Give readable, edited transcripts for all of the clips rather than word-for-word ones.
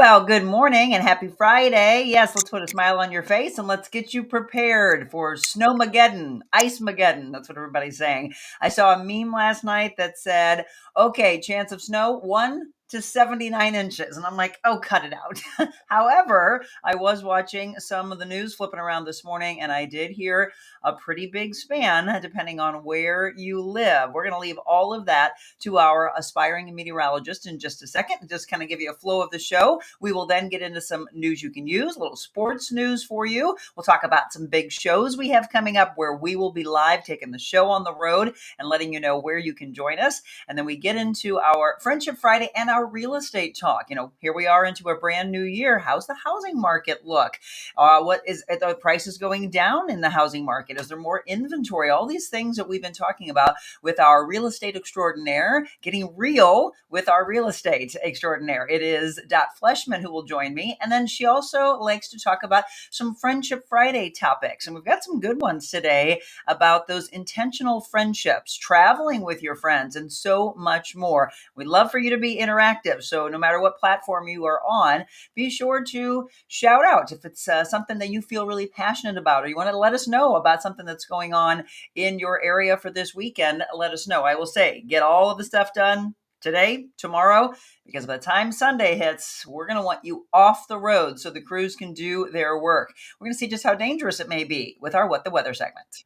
Well, good morning and happy Friday. Yes, let's put a smile on your face and let's get you prepared for Snowmageddon, Ice-mageddon. That's what everybody's saying. I saw a meme last night that said, okay, chance of snow, 1 to 79 inches. And I'm like, oh, cut it out. However, I was watching some of the news flipping around this morning and I did hear a pretty big span depending on where you live. We're going to leave all of that to our aspiring meteorologist in just a second and just kind of give you a flow of the show. We will then get into some news you can use, a little sports news for you. We'll talk about some big shows we have coming up where we will be live taking the show on the road and letting you know where you can join us. And then we get into our Friendship Friday and our real estate talk. Here we are into a brand new year. How's the housing market look? What is the prices going down in the housing market? Is there more inventory? All these things that we've been talking about with our real estate extraordinaire, getting real with our real estate extraordinaire. It is Dot Fleshman who will join me. And then she also likes to talk about some Friendship Friday topics. And we've got some good ones today about those intentional friendships, traveling with your friends, and so much more. We'd love for you to be interactive. So no matter what platform you are on, be sure to shout out if it's something that you feel really passionate about, or you want to let us know about something that's going on in your area for this weekend. Let us know. I will say, get all of the stuff done today, tomorrow, because by the time Sunday hits, we're going to want you off the road so the crews can do their work. We're going to see just how dangerous it may be with our What the Weather segment.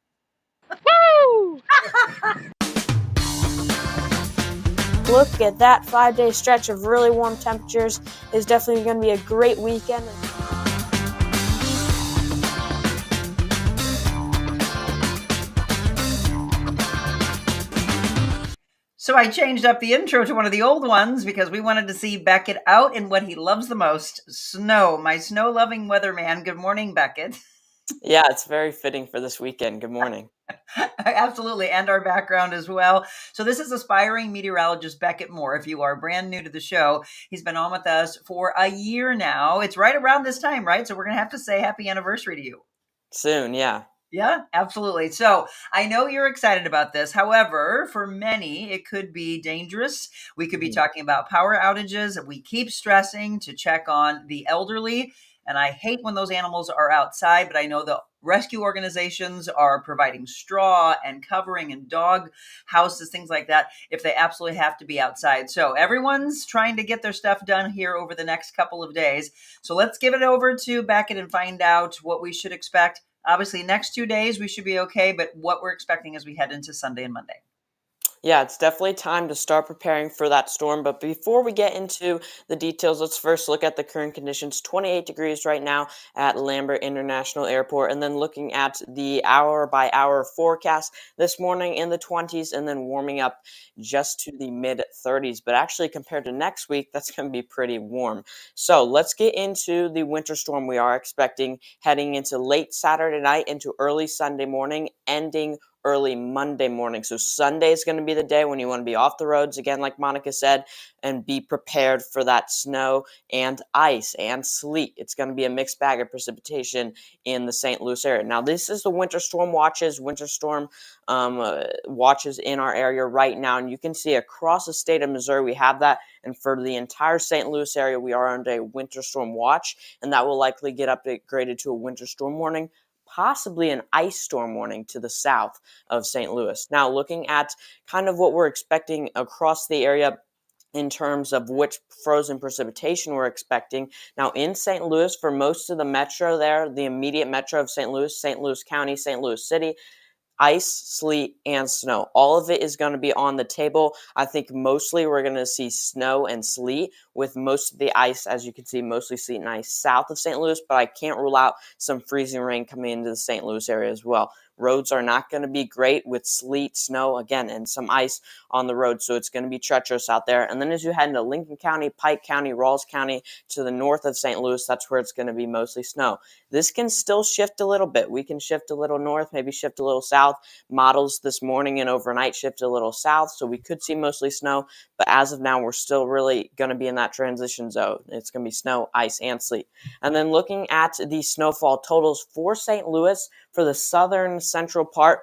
Woo! Look at that 5-day stretch of really warm temperatures. It's definitely going to be a great weekend. So I changed up the intro to one of the old ones because we wanted to see Beckett out in what he loves the most, snow. My snow-loving weatherman. Good morning, Beckett. Yeah, it's very fitting for this weekend. Good morning. Absolutely, and our background as well. So this is aspiring meteorologist Beckett Moore. If you are brand new to the show, he's been on with us for a year now. It's right around this time, right? So we're going to have to say happy anniversary to you. Soon, yeah. Yeah, absolutely. So I know you're excited about this. However, for many, it could be dangerous. We could be talking about power outages. We keep stressing to check on the elderly. And I hate when those animals are outside, but I know the rescue organizations are providing straw and covering and dog houses, things like that, if they absolutely have to be outside. So everyone's trying to get their stuff done here over the next couple of days. So let's give it over to Beckett and find out what we should expect. Obviously, next 2 days, we should be okay, but what we're expecting as we head into Sunday and Monday. Yeah, it's definitely time to start preparing for that storm. But before we get into the details, let's first look at the current conditions. 28 degrees right now at Lambert International Airport. And then looking at the hour-by-hour forecast this morning in the 20s and then warming up just to the mid-30s. But actually, compared to next week, that's going to be pretty warm. So let's get into the winter storm we are expecting heading into late Saturday night into early Sunday morning, ending early Monday morning. So Sunday is going to be the day when you want to be off the roads again, like Monica said, and be prepared for that snow and ice and sleet. It's going to be a mixed bag of precipitation in the St. Louis area. Now, this is the winter storm watches in our area right now, and you can see across the state of Missouri we have that, and for the entire St. Louis area we are under a winter storm watch, and that will likely get upgraded to a winter storm warning, possibly an ice storm warning to the south of St. Louis. Now, looking at kind of what we're expecting across the area in terms of which frozen precipitation we're expecting. Now, in St. Louis, for most of the metro there, the immediate metro of St. Louis County, St. Louis City, ice, sleet, and snow. All of it is going to be on the table. I think mostly we're going to see snow and sleet, with most of the ice, as you can see, mostly sleet and ice south of St. Louis, but I can't rule out some freezing rain coming into the St. Louis area as well. Roads are not going to be great with sleet, snow, again, and some ice on the road, so it's going to be treacherous out there. And then as you head into Lincoln County, Pike County, Rawls County, to the north of St. Louis, that's where it's going to be mostly snow. This can still shift a little bit. We can shift a little north, maybe shift a little south. Models this morning and overnight shift a little south, so we could see mostly snow, but as of now, we're still really going to be in that transition zone. It's going to be snow, ice, and sleet. And then looking at the snowfall totals for St. Louis, for the southern central part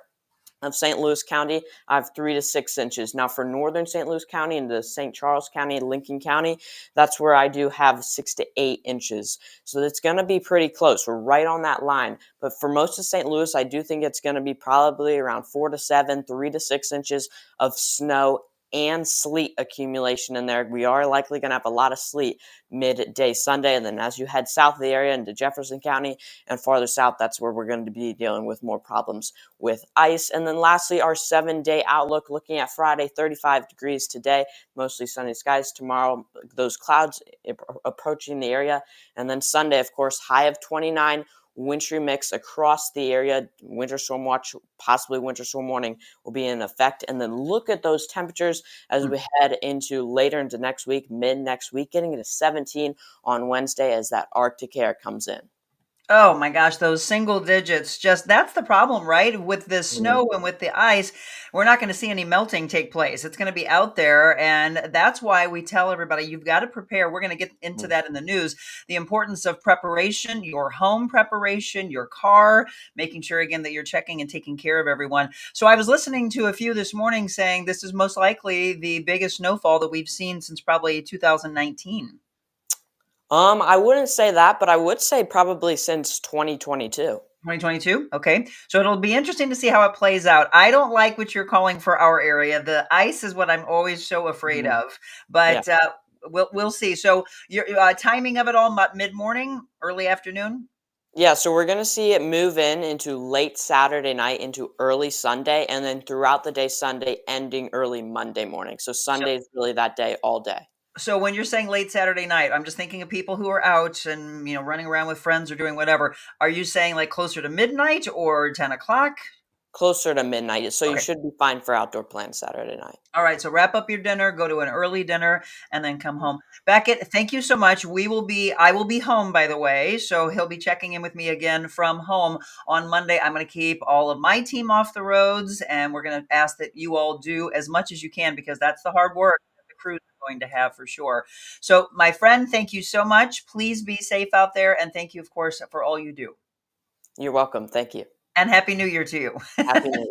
of St. Louis County, I have 3 to 6 inches. Now, for northern St. Louis County into St. Charles County, Lincoln County, that's where I do have 6 to 8 inches. So it's going to be pretty close. We're right on that line. But for most of St. Louis, I do think it's going to be probably around 4 to 7, 3 to 6 inches of snow and sleet accumulation in there. We are likely going to have a lot of sleet midday Sunday. And then as you head south of the area into Jefferson County and farther south, that's where we're going to be dealing with more problems with ice. And then lastly, our 7-day outlook, looking at Friday, 35 degrees today, mostly sunny skies. Tomorrow, those clouds approaching the area. And then Sunday, of course, high of 29, wintry mix across the area. Winter storm watch, possibly winter storm warning will be in effect. And then look at those temperatures as we head into later into next week, mid next week, getting into 17 on Wednesday as that Arctic air comes in. Oh my gosh, those single digits, just that's the problem, right? With the snow and with the ice, we're not going to see any melting take place. It's going to be out there. And that's why we tell everybody you've got to prepare. We're going to get into that in the news. The importance of preparation, your home preparation, your car, making sure again that you're checking and taking care of everyone. So I was listening to a few this morning saying this is most likely the biggest snowfall that we've seen since probably 2019. I wouldn't say that, but I would say probably since 2022. 2022. Okay. So it'll be interesting to see how it plays out. I don't like what you're calling for our area. The ice is what I'm always so afraid of, Yeah. but we'll see. So your timing of it all mid morning, early afternoon. Yeah, so we're going to see it move into late Saturday night into early Sunday, and then throughout the day Sunday, ending early Monday morning. So So Sunday is really that day all day. so when you're saying late Saturday night, I'm just thinking of people who are out and running around with friends or doing whatever. Are you saying like closer to midnight or 10 o'clock? Closer to midnight, so you Okay. should be fine for outdoor plans Saturday night. All right, so wrap up your dinner, go to an early dinner, and then come home. Beckett, thank you so much. I will be home, by the way, so he'll be checking in with me again from home on Monday. I'm going to keep all of my team off the roads, and we're going to ask that you all do as much as you can because that's the hard work that the crew is going to have for sure. So, my friend, thank you so much. Please be safe out there, and thank you, of course, for all you do. You're welcome. Thank you. And Happy New Year to you. Happy New Year.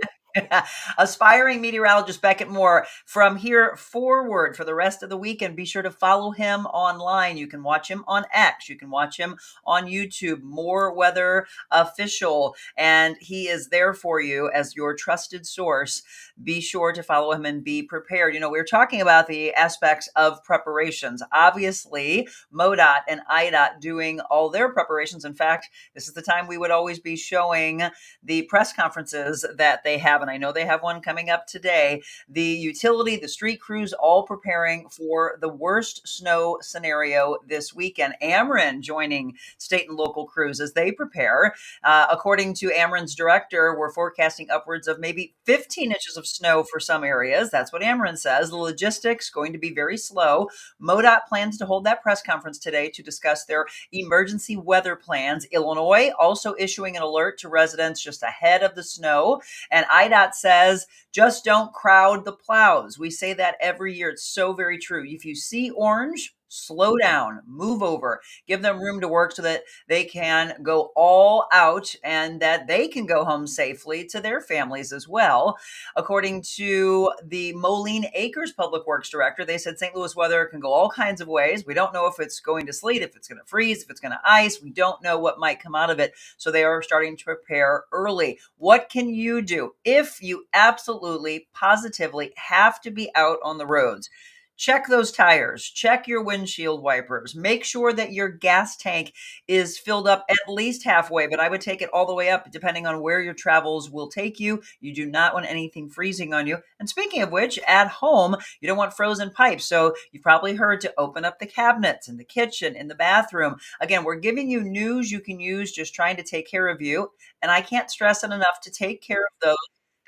Aspiring meteorologist Beckett Moore. From here forward for the rest of the weekend, be sure to follow him online. You can watch him on X. You can watch him on YouTube, More Weather Official. And he is there for you as your trusted source. Be sure to follow him and be prepared. We're talking about the aspects of preparations. Obviously, MoDOT and IDOT doing all their preparations. In fact, this is the time we would always be showing the press conferences that they have. And I know they have one coming up today. The utility, the street crews, all preparing for the worst snow scenario this weekend. Ameren joining state and local crews as they prepare. According to Ameren's director, we're forecasting upwards of maybe 15 inches of snow for some areas. That's what Ameren says. The logistics going to be very slow. MoDOT plans to hold that press conference today to discuss their emergency weather plans. Illinois also issuing an alert to residents just ahead of the snow. And IDOT says, just don't crowd the plows. We say that every year. It's so very true. If you see orange, slow down, move over, give them room to work so that they can go all out and that they can go home safely to their families as well. According to the Moline Acres Public Works Director, they said St. Louis weather can go all kinds of ways. We don't know if it's going to sleet, if it's going to freeze, if it's going to ice. We don't know what might come out of it. So they are starting to prepare early. What can you do if you absolutely, positively have to be out on the roads? Check those tires, check your windshield wipers, make sure that your gas tank is filled up at least halfway, but I would take it all the way up depending on where your travels will take you. You do not want anything freezing on you. And speaking of which, at home, you don't want frozen pipes. So you've probably heard to open up the cabinets in the kitchen, in the bathroom. Again, we're giving you news you can use, just trying to take care of you. And I can't stress it enough to take care of those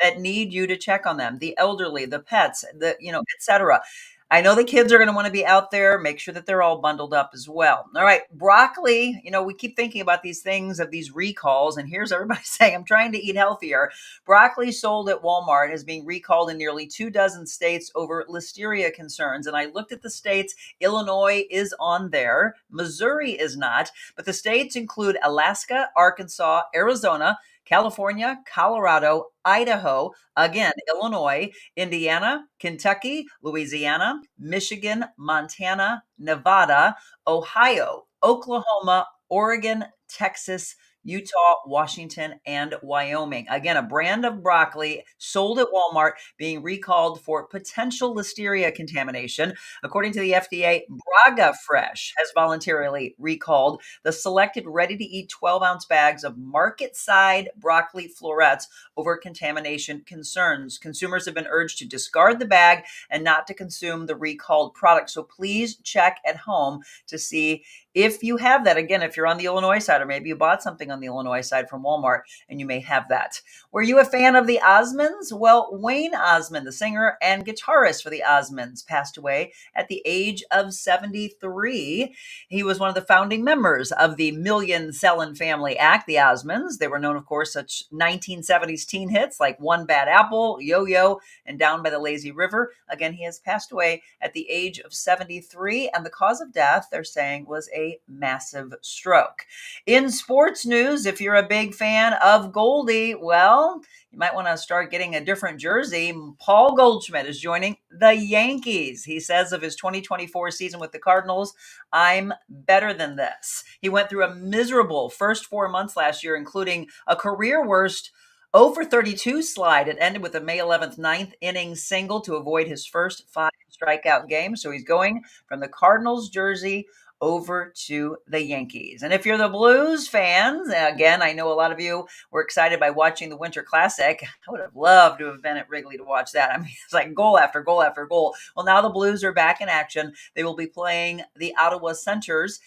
that need you to check on them, the elderly, the pets, et cetera. I know the kids are going to want to be out there. Make sure that they're all bundled up as well. All right. Broccoli, we keep thinking about these things of these recalls, and here's everybody saying, I'm trying to eat healthier. Broccoli sold at Walmart is being recalled in nearly 24 states over listeria concerns. And I looked at the states. Illinois is on there. Missouri is not. But the states include Alaska, Arkansas, Arizona, California, Colorado, Idaho, again, Illinois, Indiana, Kentucky, Louisiana, Michigan, Montana, Nevada, Ohio, Oklahoma, Oregon, Texas, Utah, Washington, and Wyoming. Again, a brand of broccoli sold at Walmart being recalled for potential listeria contamination. According to the FDA, Braga Fresh has voluntarily recalled the selected ready-to-eat 12-ounce bags of market-side broccoli florets over contamination concerns. Consumers have been urged to discard the bag and not to consume the recalled product. So please check at home to see if you have that. Again, if you're on the Illinois side, or maybe you bought something on the Illinois side from Walmart and you may have that. Were you a fan of the Osmonds? Well, Wayne Osmond, the singer and guitarist for the Osmonds, passed away at the age of 73. He was one of the founding members of the million-selling family act, the Osmonds. They were known, of course, such 1970s teen hits like One Bad Apple, Yo-Yo, and Down by the Lazy River. Again, he has passed away at the age of 73, and the cause of death, they're saying, was a massive stroke. In sports news, if you're a big fan of Goldie, well, you might want to start getting a different jersey. Paul Goldschmidt is joining the Yankees. He says of his 2024 season with the Cardinals, "I'm better than this." He went through a miserable first 4 months last year, including a career worst 0 for 32 slide. It ended with a May 11th ninth inning single to avoid his first 5 strikeout game. So he's going from the Cardinals jersey over to the Yankees. And if you're the Blues fans, again, I know a lot of you were excited by watching the Winter Classic. I would have loved to have been at Wrigley to watch that. I mean, it's like goal after goal after goal. Well, now the Blues are back in action. They will be playing the Ottawa Senators,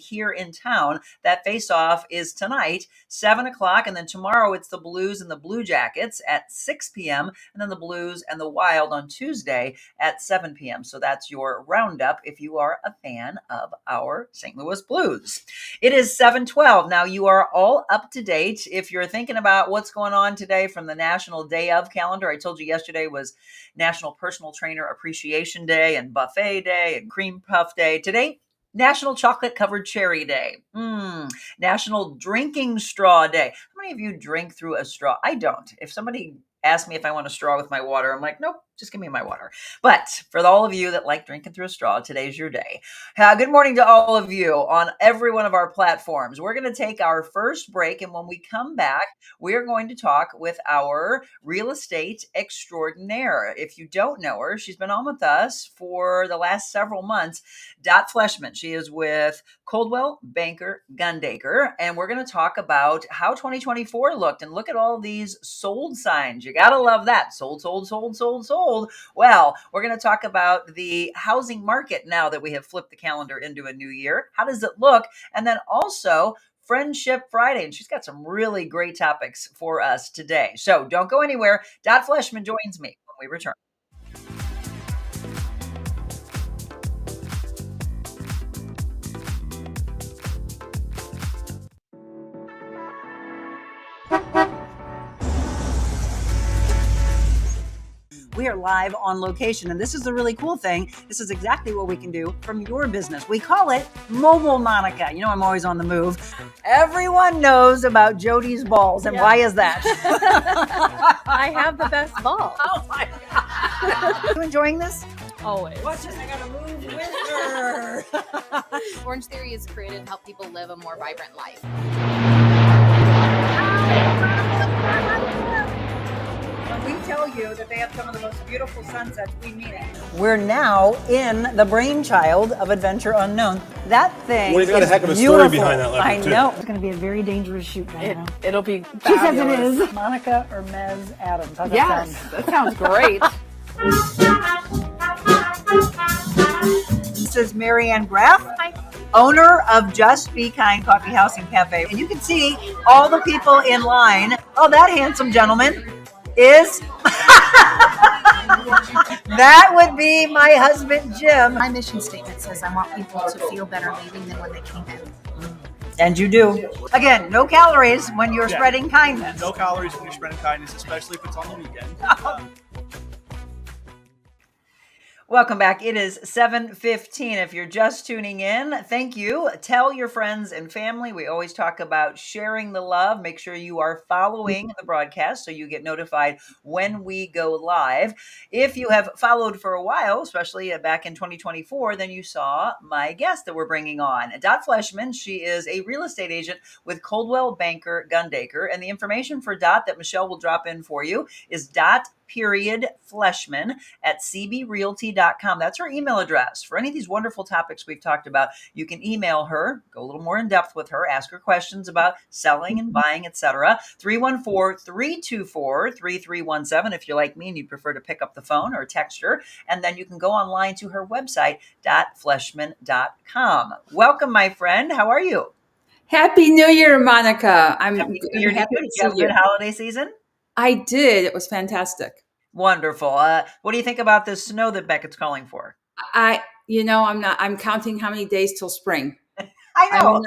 here in town. That face-off is tonight, 7 o'clock, and then tomorrow it's the Blues and the Blue Jackets at 6 p.m., and then the Blues and the Wild on Tuesday at 7 p.m. So that's your roundup if you are a fan of our St. Louis Blues. It is 7:12. Now you are all up to date. If you're thinking about what's going on today from the National Day of calendar, I told you yesterday was National Personal Trainer Appreciation Day and Buffet Day and Cream Puff Day. Today, National Chocolate Covered Cherry Day. National Drinking Straw Day. How many of you drink through a straw? I don't. If somebody asks me if I want a straw with my water, I'm like, nope, just give me my water. But for all of you that like drinking through a straw, today's your day. Good morning to all of you on every one of our platforms. We're going to take our first break, and when we come back, we are going to talk with our real estate extraordinaire. If you don't know her, she's been on with us for the last several months, Dot Fleshman. She is with Coldwell Banker Gundaker, and we're going to talk about how 2024 looked, and look at all these sold signs. You got to love that. Sold, sold, sold, sold, sold. Well, we're going to talk about the housing market now that we have flipped the calendar into a new year. How does it look? And then also Friendship Friday. And she's got some really great topics for us today. So don't go anywhere. Dot Fleshman joins me when we return. We are live on location, and this is the really cool thing. This is exactly what we can do from your business. We call it Mobile Monica. You know, I'm always on the move. Everyone knows about Jody's balls, and why is that? I have the best balls. Oh my God. You enjoying this? Always. Watch this, I gotta move with her. Orange Theory is created to help people live a more vibrant life. When we tell you that they have some of the most beautiful sunsets, we mean it. We're now in the brainchild of Adventure Unknown. That thing Well, he's got a heck of a beautiful. story behind that leopard, I too. know. It's going to be a very dangerous shoot right now. It'll be She says it fabulous. is. Monica or Mez Adams. How's that Yes, sound? that sounds great. This is Marianne Graff, owner of Just Be Kind Coffee House and Cafe. And you can see all the people in line. Oh, that handsome gentleman is... That would be my husband, Jim. My mission statement says I want people to feel better leaving than when they came in. And you do. Again, no calories when you're spreading kindness. No calories when you're spreading kindness, especially if it's on the weekend. Welcome back. It is 7:15. If you're just tuning in, thank you. Tell your friends and family. We always talk about sharing the love. Make sure you are following the broadcast so you get notified when we go live. If you have followed for a while, especially back in 2024, then you saw my guest that we're bringing on, Dot Fleshman. She is a real estate agent with Coldwell Banker Gundaker. And the information for Dot that Michelle will drop in for you is Fleshman at cbrealty.com. That's her email address. For any of these wonderful topics we've talked about, you can email her, go a little more in depth with her, ask her questions about selling and buying, etc. 314-324-3317 if you're like me and you prefer to pick up the phone or text her. And then you can go online to her website, dotfleshman.com. Welcome, my friend. How are you? Happy New Year, Monica. I'm Happy New Year to happy you. to Did see you have a you. good holiday season? I did. It was fantastic. Wonderful. What do you think about the snow that Beckett's calling for? I'm counting how many days till spring. I I'm know. not,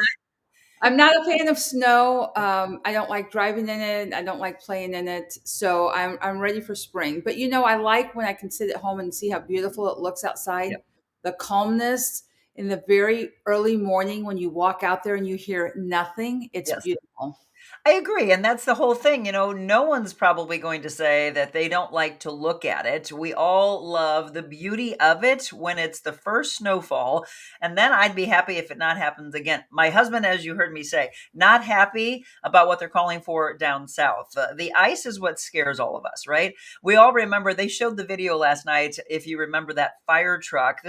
I'm not a fan of snow. I don't like driving in it. I don't like playing in it. So I'm ready for spring. But I like when I can sit at home and see how beautiful it looks outside. Yep. The calmness in the very early morning when you walk out there and you hear nothing. It's Yes. beautiful. I agree. And that's the whole thing. No one's probably going to say that they don't like to look at it. We all love the beauty of it when it's the first snowfall. And then I'd be happy if it not happens again. My husband, as you heard me say, not happy about what they're calling for down south. The ice is what scares all of us, right? We all remember they showed the video last night. If you remember that fire truck,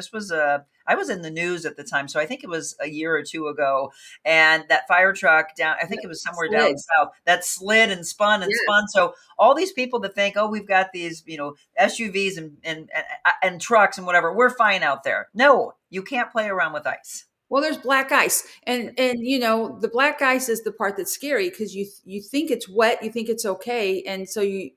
I was in the news at the time. So I think it was a year or two ago. And that fire truck down, I think it was somewhere down Slid. south, that slid and spun and Yes. spun. So all these people that think, oh, we've got these, SUVs and trucks and whatever, we're fine out there. No, you can't play around with ice. Well, there's black ice, and the black ice is the part that's scary because you think it's wet, you think it's okay, and so we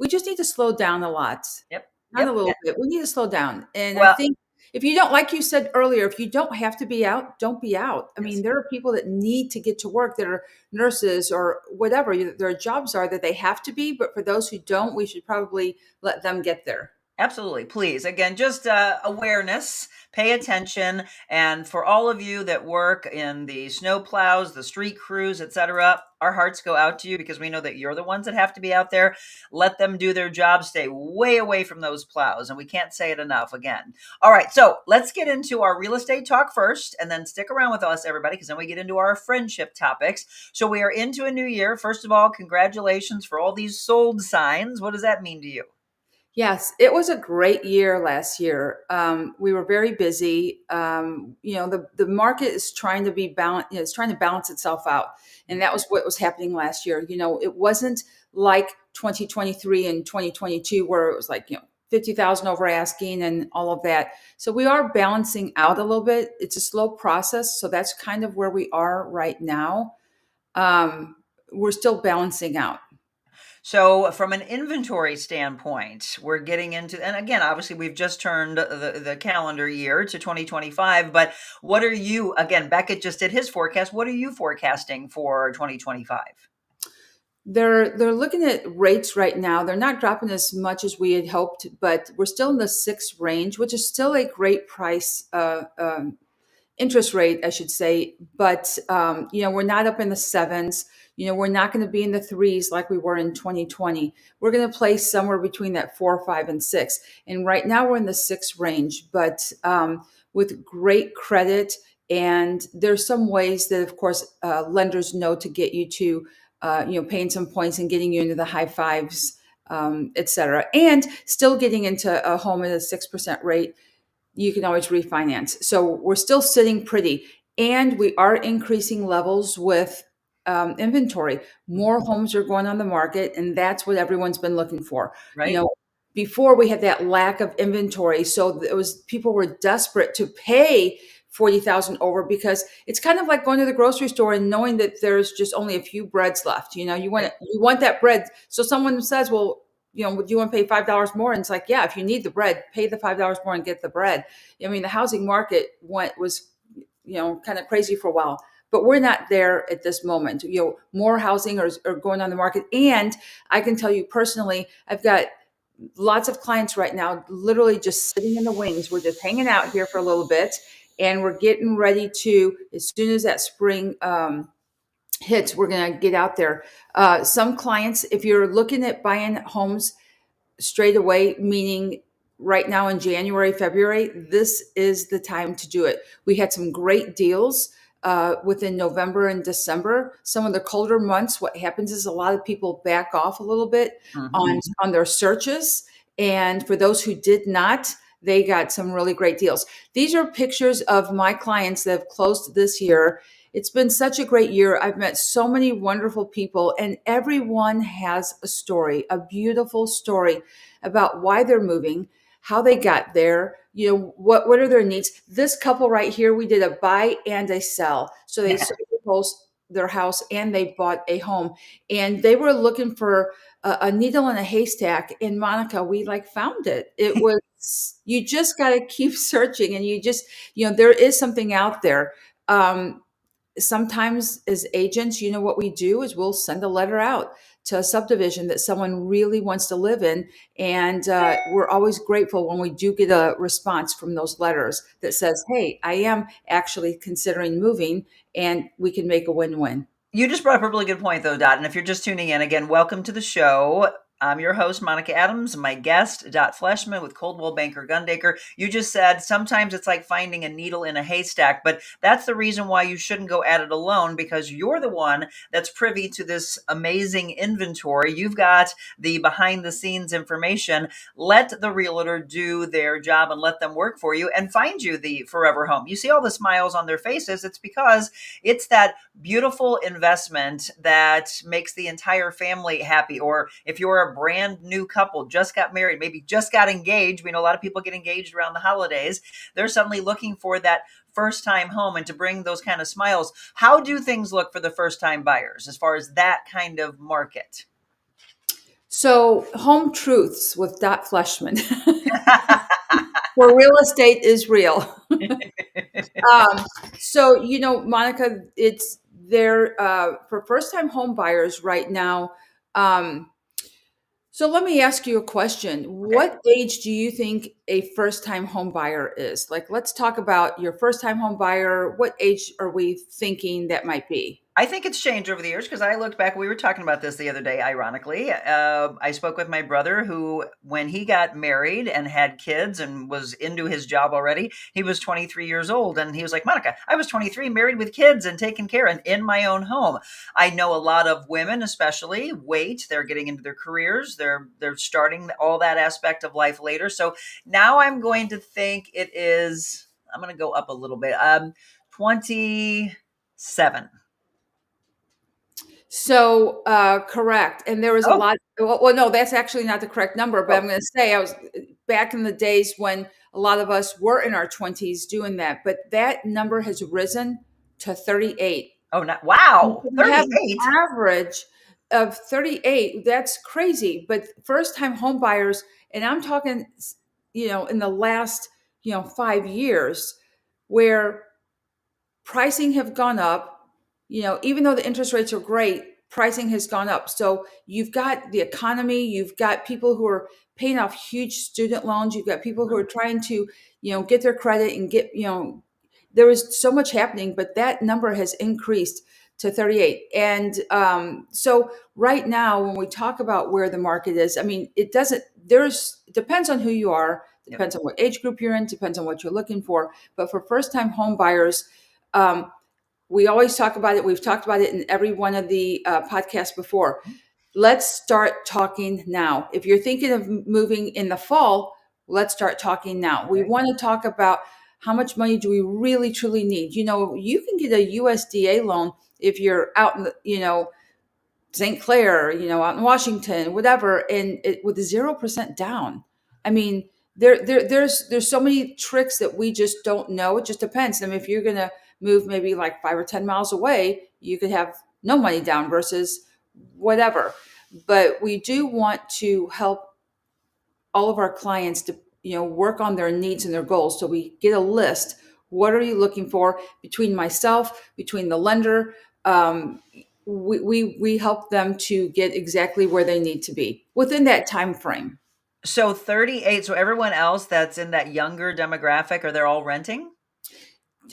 just need to slow down a lot, Yep. not a Yep. little bit. We need to slow down, and I Well, think if you don't, like you said earlier, if you don't have to be out, don't be out. I yes. mean, there are people that need to get to work that are nurses or whatever their jobs are that they have to be, but for those who don't, we should probably let them get there. Absolutely. Please. Again, just awareness, pay attention. And for all of you that work in the snow plows, the street crews, etc., our hearts go out to you because we know that you're the ones that have to be out there. Let them do their job. Stay way away from those plows. And we can't say it enough again. All right. So let's get into our real estate talk first and then stick around with us, everybody, because then we get into our friendship topics. So we are into a new year. First of all, congratulations for all these sold signs. What does that mean to you? Yes, it was a great year last year. We were very busy. The market is trying to be balanced. It's trying to balance itself out, and that was what was happening last year. It wasn't like 2023 and 2022 where it was like 50,000 over asking and all of that. So we are balancing out a little bit. It's a slow process, so that's kind of where we are right now. We're still balancing out. So from an inventory standpoint, we're getting into, and again, obviously we've just turned the calendar year to 2025, but what are you, again, Beckett just did his forecast. What are you forecasting for 2025? They're looking at rates right now. They're not dropping as much as we had hoped, but we're still in the 6 range, which is still a great price interest rate, I should say. But we're not up in the 7s. We're not going to be in the 3s like we were in 2020. We're going to play somewhere between that 4, 5, and 6. And right now we're in the 6 range, but with great credit. And there's some ways that, of course, lenders know to get you to, paying some points and getting you into the high 5s, et cetera, and still getting into a home at a 6% rate. You can always refinance. So we're still sitting pretty, and we are increasing levels with inventory. More homes are going on the market, and that's what everyone's been looking for. Right. Before we had that lack of inventory, so it was people were desperate to pay 40,000 over because it's kind of like going to the grocery store and knowing that there's just only a few breads left. You want that bread. So someone says, well, would you want to pay $5 more? And it's like, yeah, if you need the bread, pay the $5 more and get the bread. I mean, the housing market was kind of crazy for a while, but we're not there at this moment. More housing are going on the market. And I can tell you personally, I've got lots of clients right now literally just sitting in the wings. We're just hanging out here for a little bit, and we're getting ready to, as soon as that spring hits, we're going to get out there. Some clients, if you're looking at buying homes straight away, meaning right now in January, February, this is the time to do it. We had some great deals within November and December. Some of the colder months, what happens is a lot of people back off a little bit on their searches. And for those who did not, they got some really great deals. These are pictures of my clients that have closed this year. It's been such a great year. I've met so many wonderful people, and everyone has a story, a beautiful story about why they're moving, how they got there, what are their needs. This couple right here, we did a buy and a sell. So they sold their house and they bought a home, and they were looking for a needle in a haystack. And Monica, we found it. It was, you just got to keep searching, and you just, there is something out there. Sometimes as agents, what we do is we'll send a letter out to a subdivision that someone really wants to live in. And we're always grateful when we do get a response from those letters that says, hey, I am actually considering moving, and we can make a win-win. You just brought up a really good point, though, Dot. And if you're just tuning in, again, welcome to the show. I'm your host, Monica Adams. My guest, Dot Fleshman with Coldwell Banker Gundaker. You just said sometimes it's like finding a needle in a haystack, but that's the reason why you shouldn't go at it alone, because you're the one that's privy to this amazing inventory. You've got the behind the scenes information. Let the realtor do their job and let them work for you and find you the forever home. You see all the smiles on their faces. It's because it's that beautiful investment that makes the entire family happy. Or if you're a brand new couple, just got married, maybe just got engaged. We know a lot of people get engaged around the holidays. They're suddenly looking for that first time home and to bring those kind of smiles. How do things look for the first time buyers as far as that kind of market? So, home truths with Dot Fleshman. Where real estate is real. So, Monica, it's there for first-time home buyers right now. So let me ask you a question. What age do you think a first-time home buyer is? Let's talk about your first-time home buyer. What age are we thinking that might be? I think it's changed over the years, because I looked back. We were talking about this the other day, ironically. I spoke with my brother who, when he got married and had kids and was into his job already, he was 23 years old. And he was like, Monica, I was 23, married with kids and taken care and in my own home. I know a lot of women, especially, wait. They're getting into their careers. They're starting all that aspect of life later. So now I'm going to think it is, I'm going to go up a little bit, 27. So correct. And there was a lot. Well, no, that's actually not the correct number, but I'm going to say I was back in the days when a lot of us were in our 20s doing that. But that number has risen to 38. Oh, wow. 38. Average of 38. That's crazy. But first time home buyers, and I'm talking, in the last, 5 years, where pricing have gone up. Even though the interest rates are great, pricing has gone up. So you've got the economy, you've got people who are paying off huge student loans, you've got people who are trying to, get their credit and get, there is so much happening, but that number has increased to 38. And so right now, when we talk about where the market is, it depends on who you are, depends on what age group you're in, depends on what you're looking for. But for first-time home buyers, we always talk about it. We've talked about it in every one of the podcasts before. Let's start talking now. If you're thinking of moving in the fall, let's start talking now. We want to talk about how much money do we really, truly need. You can get a USDA loan if you're out in, St. Clair, out in Washington, whatever, and with 0% down. There's so many tricks that we just don't know. It just depends. If you're going to move maybe 5 or 10 miles away, you could have no money down versus whatever. But we do want to help all of our clients to, work on their needs and their goals. So we get a list. What are you looking for? Between myself, between the lender, we help them to get exactly where they need to be within that time frame. So 38, so everyone else that's in that younger demographic, are they all renting?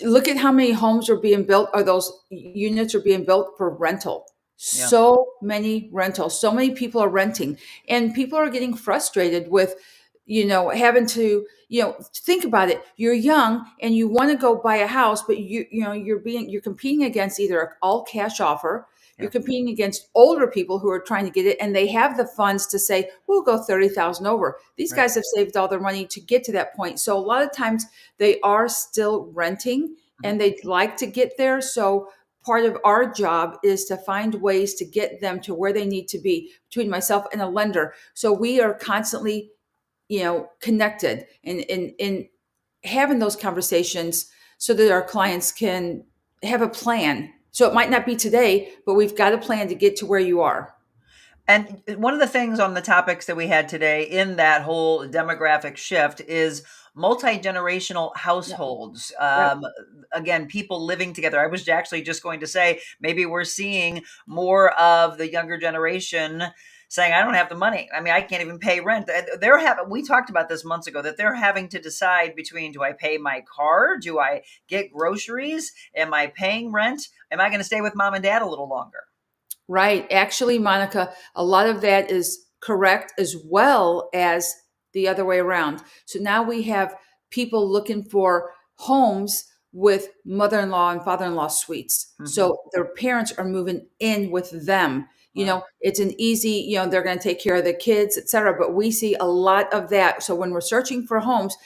Look at how many homes are being built, or those units are being built for rental. Yeah. So many rentals, so many people are renting, and people are getting frustrated with, having to, think about it. You're young and you want to go buy a house, but you're competing against either an all cash offer. Yeah. You're competing against older people who are trying to get it, and they have the funds to say, "We'll go 30,000 over." These Right. guys have saved all their money to get to that point. So a lot of times they are still renting, and they'd like to get there. So part of our job is to find ways to get them to where they need to be, between myself and a lender. So we are constantly, connected and having those conversations so that our clients can have a plan. So it might not be today, but we've got a plan to get to where you are. And one of the things on the topics that we had today in that whole demographic shift is multi-generational households. Yep. Again, people living together. I was actually just going to say, maybe we're seeing more of the younger generation saying, I don't have the money. I mean, I can't even pay rent. We talked about this months ago, that they're having to decide between, do I pay my car? Do I get groceries? Am I paying rent? Am I going to stay with mom and dad a little longer? Right. Actually, Monica, a lot of that is correct, as well as the other way around. So now we have people looking for homes with mother-in-law and father-in-law suites. Mhm. So their parents are moving in with them. Wow. It's an easy, they're going to take care of the kids, et cetera. But we see a lot of that. So when we're searching for homes,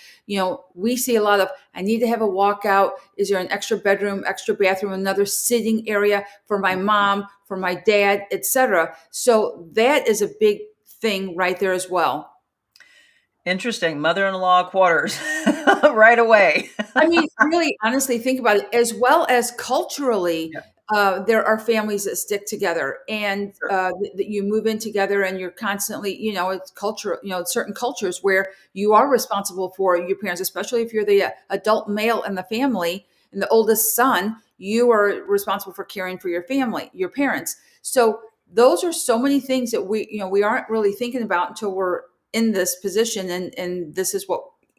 we see a lot of, I need to have a walkout. Is there an extra bedroom, extra bathroom, another sitting area for my mom, for my dad, et cetera? So that is a big thing right there as well. Interesting. Mother-in-law quarters right away. I mean, really, honestly, think about it. As well as culturally, Yeah, there are families that stick together, and sure. that you move in together, and you're constantly, it's culture. Certain cultures where you are responsible for your parents, especially if you're the adult male in the family and the oldest son. You are responsible for caring for your family, your parents. So those are so many things that we aren't really thinking about until we're in this position, and this is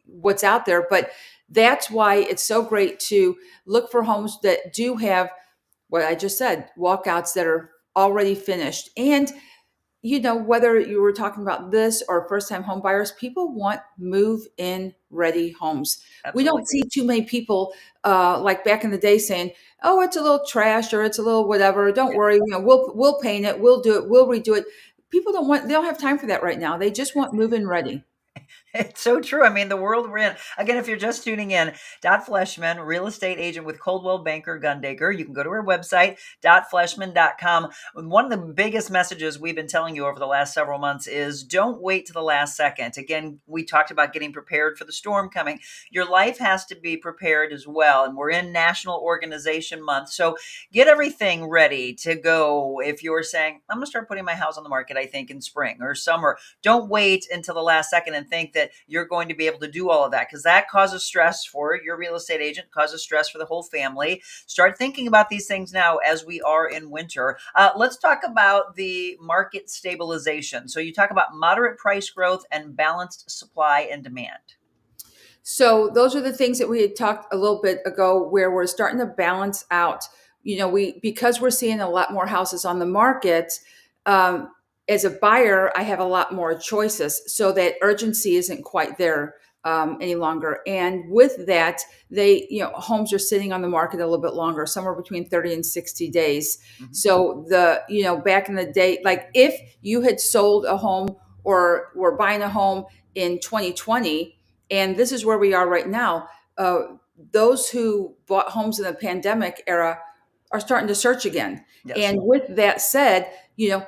what's out there. But that's why it's so great to look for homes that do have what I just said, walkouts that are already finished. And, whether you were talking about this or first time home buyers, people want move in ready homes. We Absolutely. don't see too many people like back in the day saying, "Oh, it's a little trash," or "It's a little whatever. Don't worry, we'll paint it, we'll do it, we'll redo it." People they don't have time for that right now. They just want move in ready. It's so true. I mean, the world we're in. Again, if you're just tuning in, Dot Fleshman, real estate agent with Coldwell Banker Gundaker. You can go to her website, dotfleshman.com. One of the biggest messages we've been telling you over the last several months is don't wait to the last second. Again, we talked about getting prepared for the storm coming. Your life has to be prepared as well. And we're in National Organization Month. So get everything ready to go. If you're saying, I'm going to start putting my house on the market, I think in spring or summer, don't wait until the last second and think that you're going to be able to do all of that, because that causes stress for your real estate agent, causes stress for the whole family. Start thinking about these things now as we are in winter. Let's talk about the market stabilization. So you talk about moderate price growth and balanced supply and demand. So those are the things that we had talked a little bit ago, where we're starting to balance out. Because we're seeing a lot more houses on the market. As a buyer, I have a lot more choices, so that urgency isn't quite there any longer. And with that, homes are sitting on the market a little bit longer, somewhere between 30 and 60 days. Mhm. So back in the day, like if you had sold a home or were buying a home in 2020, and this is where we are right now, those who bought homes in the pandemic era are starting to search again. Yes. And with that said,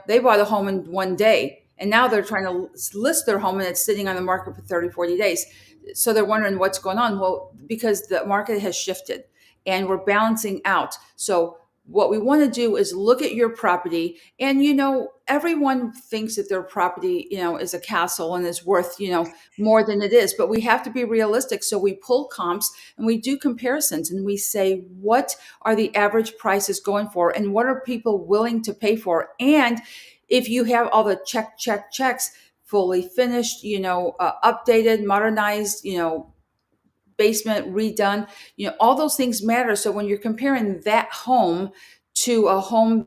they bought a home in one day, and now they're trying to list their home, and it's sitting on the market for 30, 40 days. So they're wondering what's going on. Well, because the market has shifted and we're balancing out. So what we want to do is look at your property, and everyone thinks that their property is a castle and is worth more than it is, but we have to be realistic. So we pull comps and we do comparisons, and we say, what are the average prices going for, and what are people willing to pay for? And if you have all the checks fully finished, updated, modernized, basement redone, all those things matter. So when you're comparing that home to a home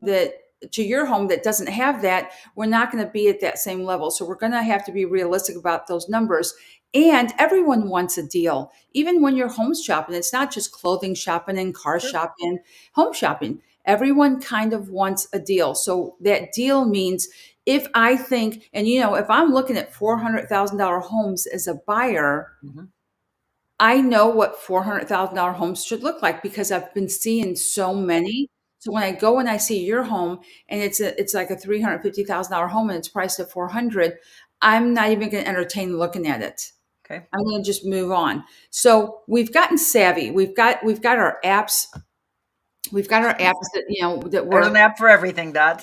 to your home that doesn't have that, we're not going to be at that same level. So we're going to have to be realistic about those numbers. And everyone wants a deal. Even when you're home shopping, it's not just clothing shopping and car shopping, home shopping. Everyone kind of wants a deal. So that deal means if I think, and if I'm looking at $400,000 homes as a buyer, Mhm. I know what $400,000 homes should look like because I've been seeing so many. So when I go and I see your home and it's like a $350,000 home and it's priced at 400, I'm not even going to entertain looking at it. Okay. I'm going to just move on. So we've gotten savvy. We've got our apps. We've got our apps that There's work an app for everything, Dot.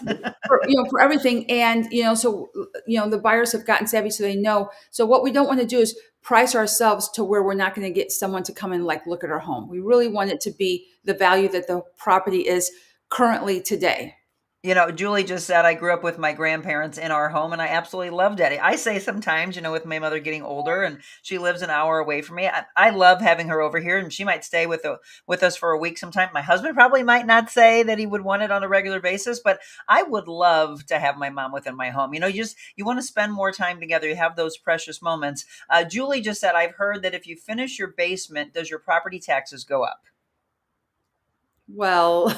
for everything. And so the buyers have gotten savvy, so they know. So what we don't want to do is price ourselves to where we're not going to get someone to come and look at our home. We really want it to be the value that the property is currently today. Julie just said, I grew up with my grandparents in our home and I absolutely loved it. I say sometimes, with my mother getting older and she lives an hour away from me, I love having her over here and she might stay with us for a week sometime. My husband probably might not say that he would want it on a regular basis, but I would love to have my mom within my home. You want to spend more time together. You have those precious moments. Julie just said, I've heard that if you finish your basement, does your property taxes go up? Well,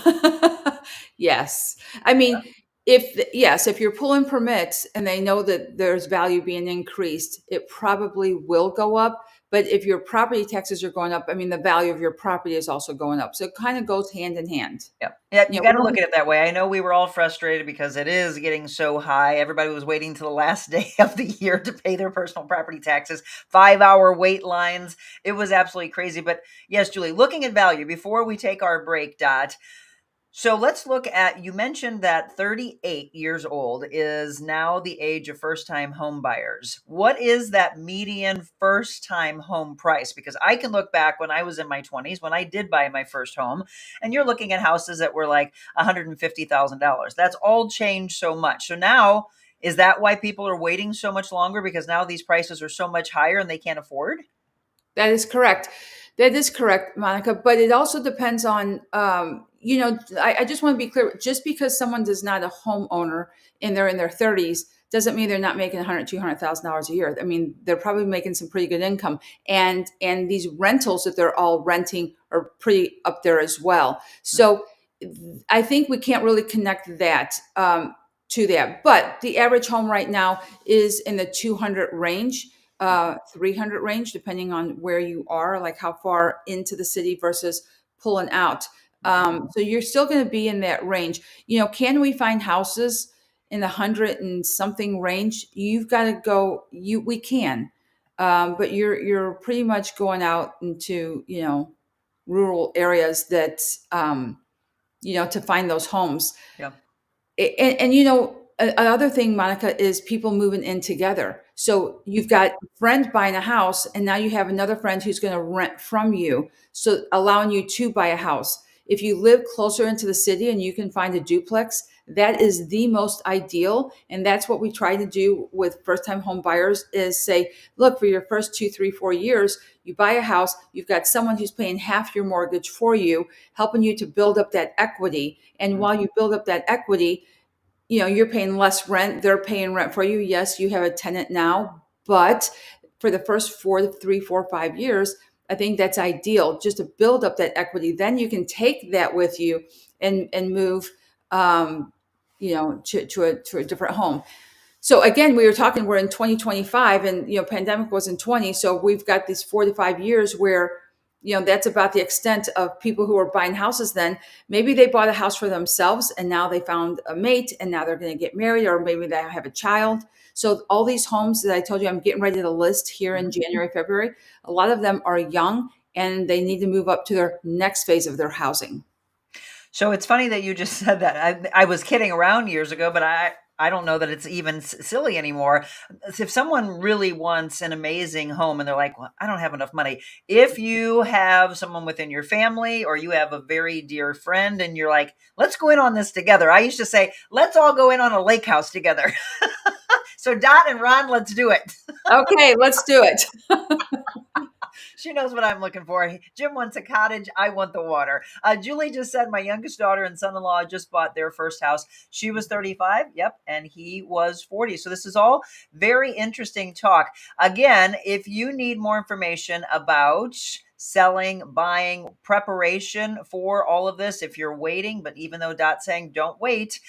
yes. I mean, if you're pulling permits and they know that there's value being increased, it probably will go up. But if your property taxes are going up, I mean, the value of your property is also going up. So it kind of goes hand in hand. Yeah, you got to look at it that way. I know we were all frustrated because it is getting so high. Everybody was waiting till the last day of the year to pay their personal property taxes, 5-hour wait lines. It was absolutely crazy. But yes, Julie, looking at value before we take our break, Dot. So let's look at, you mentioned that 38 years old is now the age of first-time home buyers. What is that median first-time home price? Because I can look back when I was in my 20s, when I did buy my first home, and you're looking at houses that were like $150,000. That's all changed so much. So now, is that why people are waiting so much longer? Because now these prices are so much higher and they can't afford? That is correct. That is correct, Monica. But it also depends on, I just want to be clear. Just because someone is not a homeowner and they're in their 30s doesn't mean they're not making $100,000, $200,000 a year. I mean, they're probably making some pretty good income, and these rentals that they're all renting are pretty up there as well. So I think we can't really connect that to that. But the average home right now is in the 200 range. 300 range, depending on where you are, like how far into the city versus pulling out. So you're still going to be in that range. Can we find houses in the 100 and something range? You've got to go. We can, but you're pretty much going out into rural areas that to find those homes. Yeah. And another thing, Monica, is people moving in together. So you've got a friend buying a house, and now you have another friend who's going to rent from you, so allowing you to buy a house. If you live closer into the city and you can find a duplex, that is the most ideal. And that's what we try to do with first-time home buyers is say, look, for your first 2, 3, 4 years, you buy a house, you've got someone who's paying half your mortgage for you, helping you to build up that equity. And while you build up that equity, you're paying less rent. They're paying rent for you. Yes, you have a tenant now, but for the first 3, 4, 5 years, I think that's ideal just to build up that equity. Then you can take that with you and move, to a different home. So again, we were talking, we're in 2025 and, pandemic was in 20. So we've got these 4 to 5 years where, that's about the extent of people who are buying houses. Then maybe they bought a house for themselves and now they found a mate and now they're going to get married, or maybe they have a child. So all these homes that I told you I'm getting ready to list here in January, February, a lot of them are young and they need to move up to their next phase of their housing. So it's funny that you just said that. I was kidding around years ago, but I don't know that it's even silly anymore. If someone really wants an amazing home and they're like, well, I don't have enough money. If you have someone within your family or you have a very dear friend and you're like, let's go in on this together. I used to say, let's all go in on a lake house together. So Dot and Ron, let's do it. Okay, let's do it. She knows what I'm looking for. Jim wants a cottage. I want the water. Julie just said my youngest daughter and son-in-law just bought their first house. She was 35. Yep. And he was 40. So this is all very interesting talk. Again, if you need more information about selling, buying, preparation for all of this, if you're waiting, but even though Dot's saying don't wait,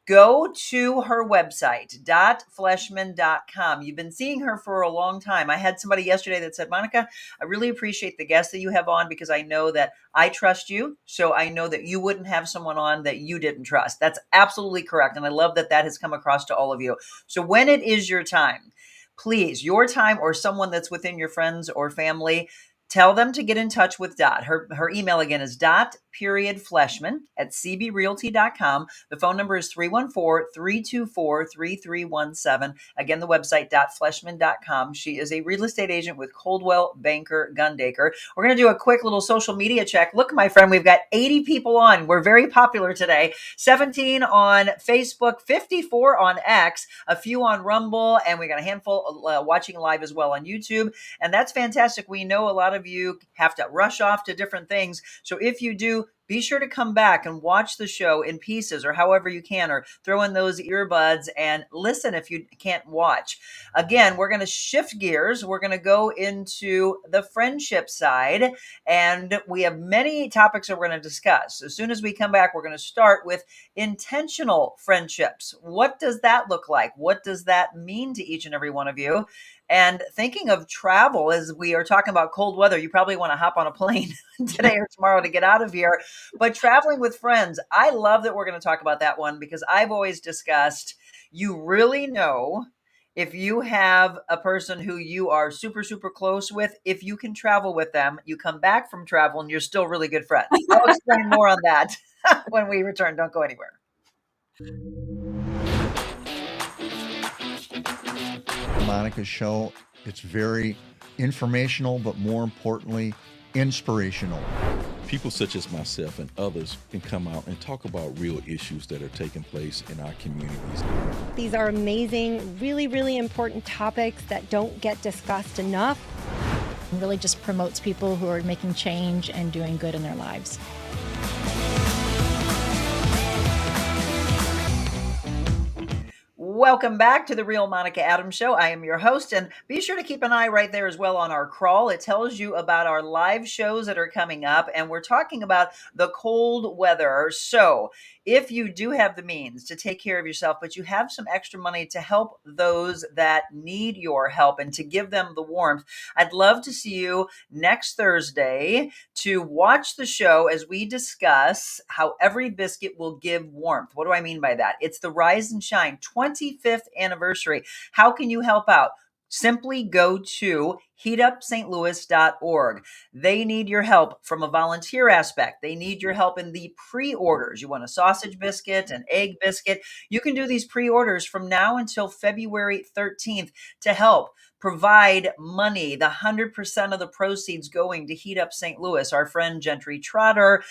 go to her website, dotfleshman.com. You've been seeing her for a long time. I had somebody yesterday that said, Monica, I really appreciate the guests that you have on because I know that I trust you. So I know that you wouldn't have someone on that you didn't trust. That's absolutely correct. And I love that that has come across to all of you. So when it is your time, please, your time or someone that's within your friends or family, tell them to get in touch with Dot. Her email again is dot.fleshman@cbrealty.com. The phone number is 314-324-3317. Again, the website, dotfleshman.com. She is a real estate agent with Coldwell Banker Gundaker. We're going to do a quick little social media check. Look, my friend, we've got 80 people on. We're very popular today. 17 on Facebook, 54 on X, a few on Rumble, and we got a handful watching live as well on YouTube. And that's fantastic. We know a lot of you have to rush off to different things. So if you do, be sure to come back and watch the show in pieces or however you can, or throw in those earbuds and listen if you can't watch. Again, we're going to shift gears. We're going to go into the friendship side, and we have many topics that we're going to discuss. As soon as we come back, we're going to start with intentional friendships. What does that look like? What does that mean to each and every one of you? And thinking of travel, as we are talking about cold weather, you probably want to hop on a plane today or tomorrow to get out of here. But traveling with friends, I love that we're going to talk about that one because I've always discussed, you really know if you have a person who you are super, super close with, if you can travel with them, you come back from travel and you're still really good friends. I'll explain more on that when we return. Don't go anywhere. Monica's show. It's very informational, but more importantly, inspirational. People such as myself and others can come out and talk about real issues that are taking place in our communities. These are amazing, really, really important topics that don't get discussed enough. It really just promotes people who are making change and doing good in their lives. Welcome back to the Real Monica Adams Show. I am your host, and be sure to keep an eye right there as well on our crawl. It tells you about our live shows that are coming up, and we're talking about the cold weather. So if you do have the means to take care of yourself, but you have some extra money to help those that need your help and to give them the warmth, I'd love to see you next Thursday to watch the show as we discuss how every biscuit will give warmth. What do I mean by that? It's the Rise and Shine 25th anniversary. How can you help out? Simply go to heatupstlouis.org. They need your help from a volunteer aspect. They need your help in the pre-orders. You want a sausage biscuit, an egg biscuit. You can do these pre-orders from now until February 13th to help provide money, the 100% of the proceeds going to Heat Up St. Louis. Our friend Gentry Trotter,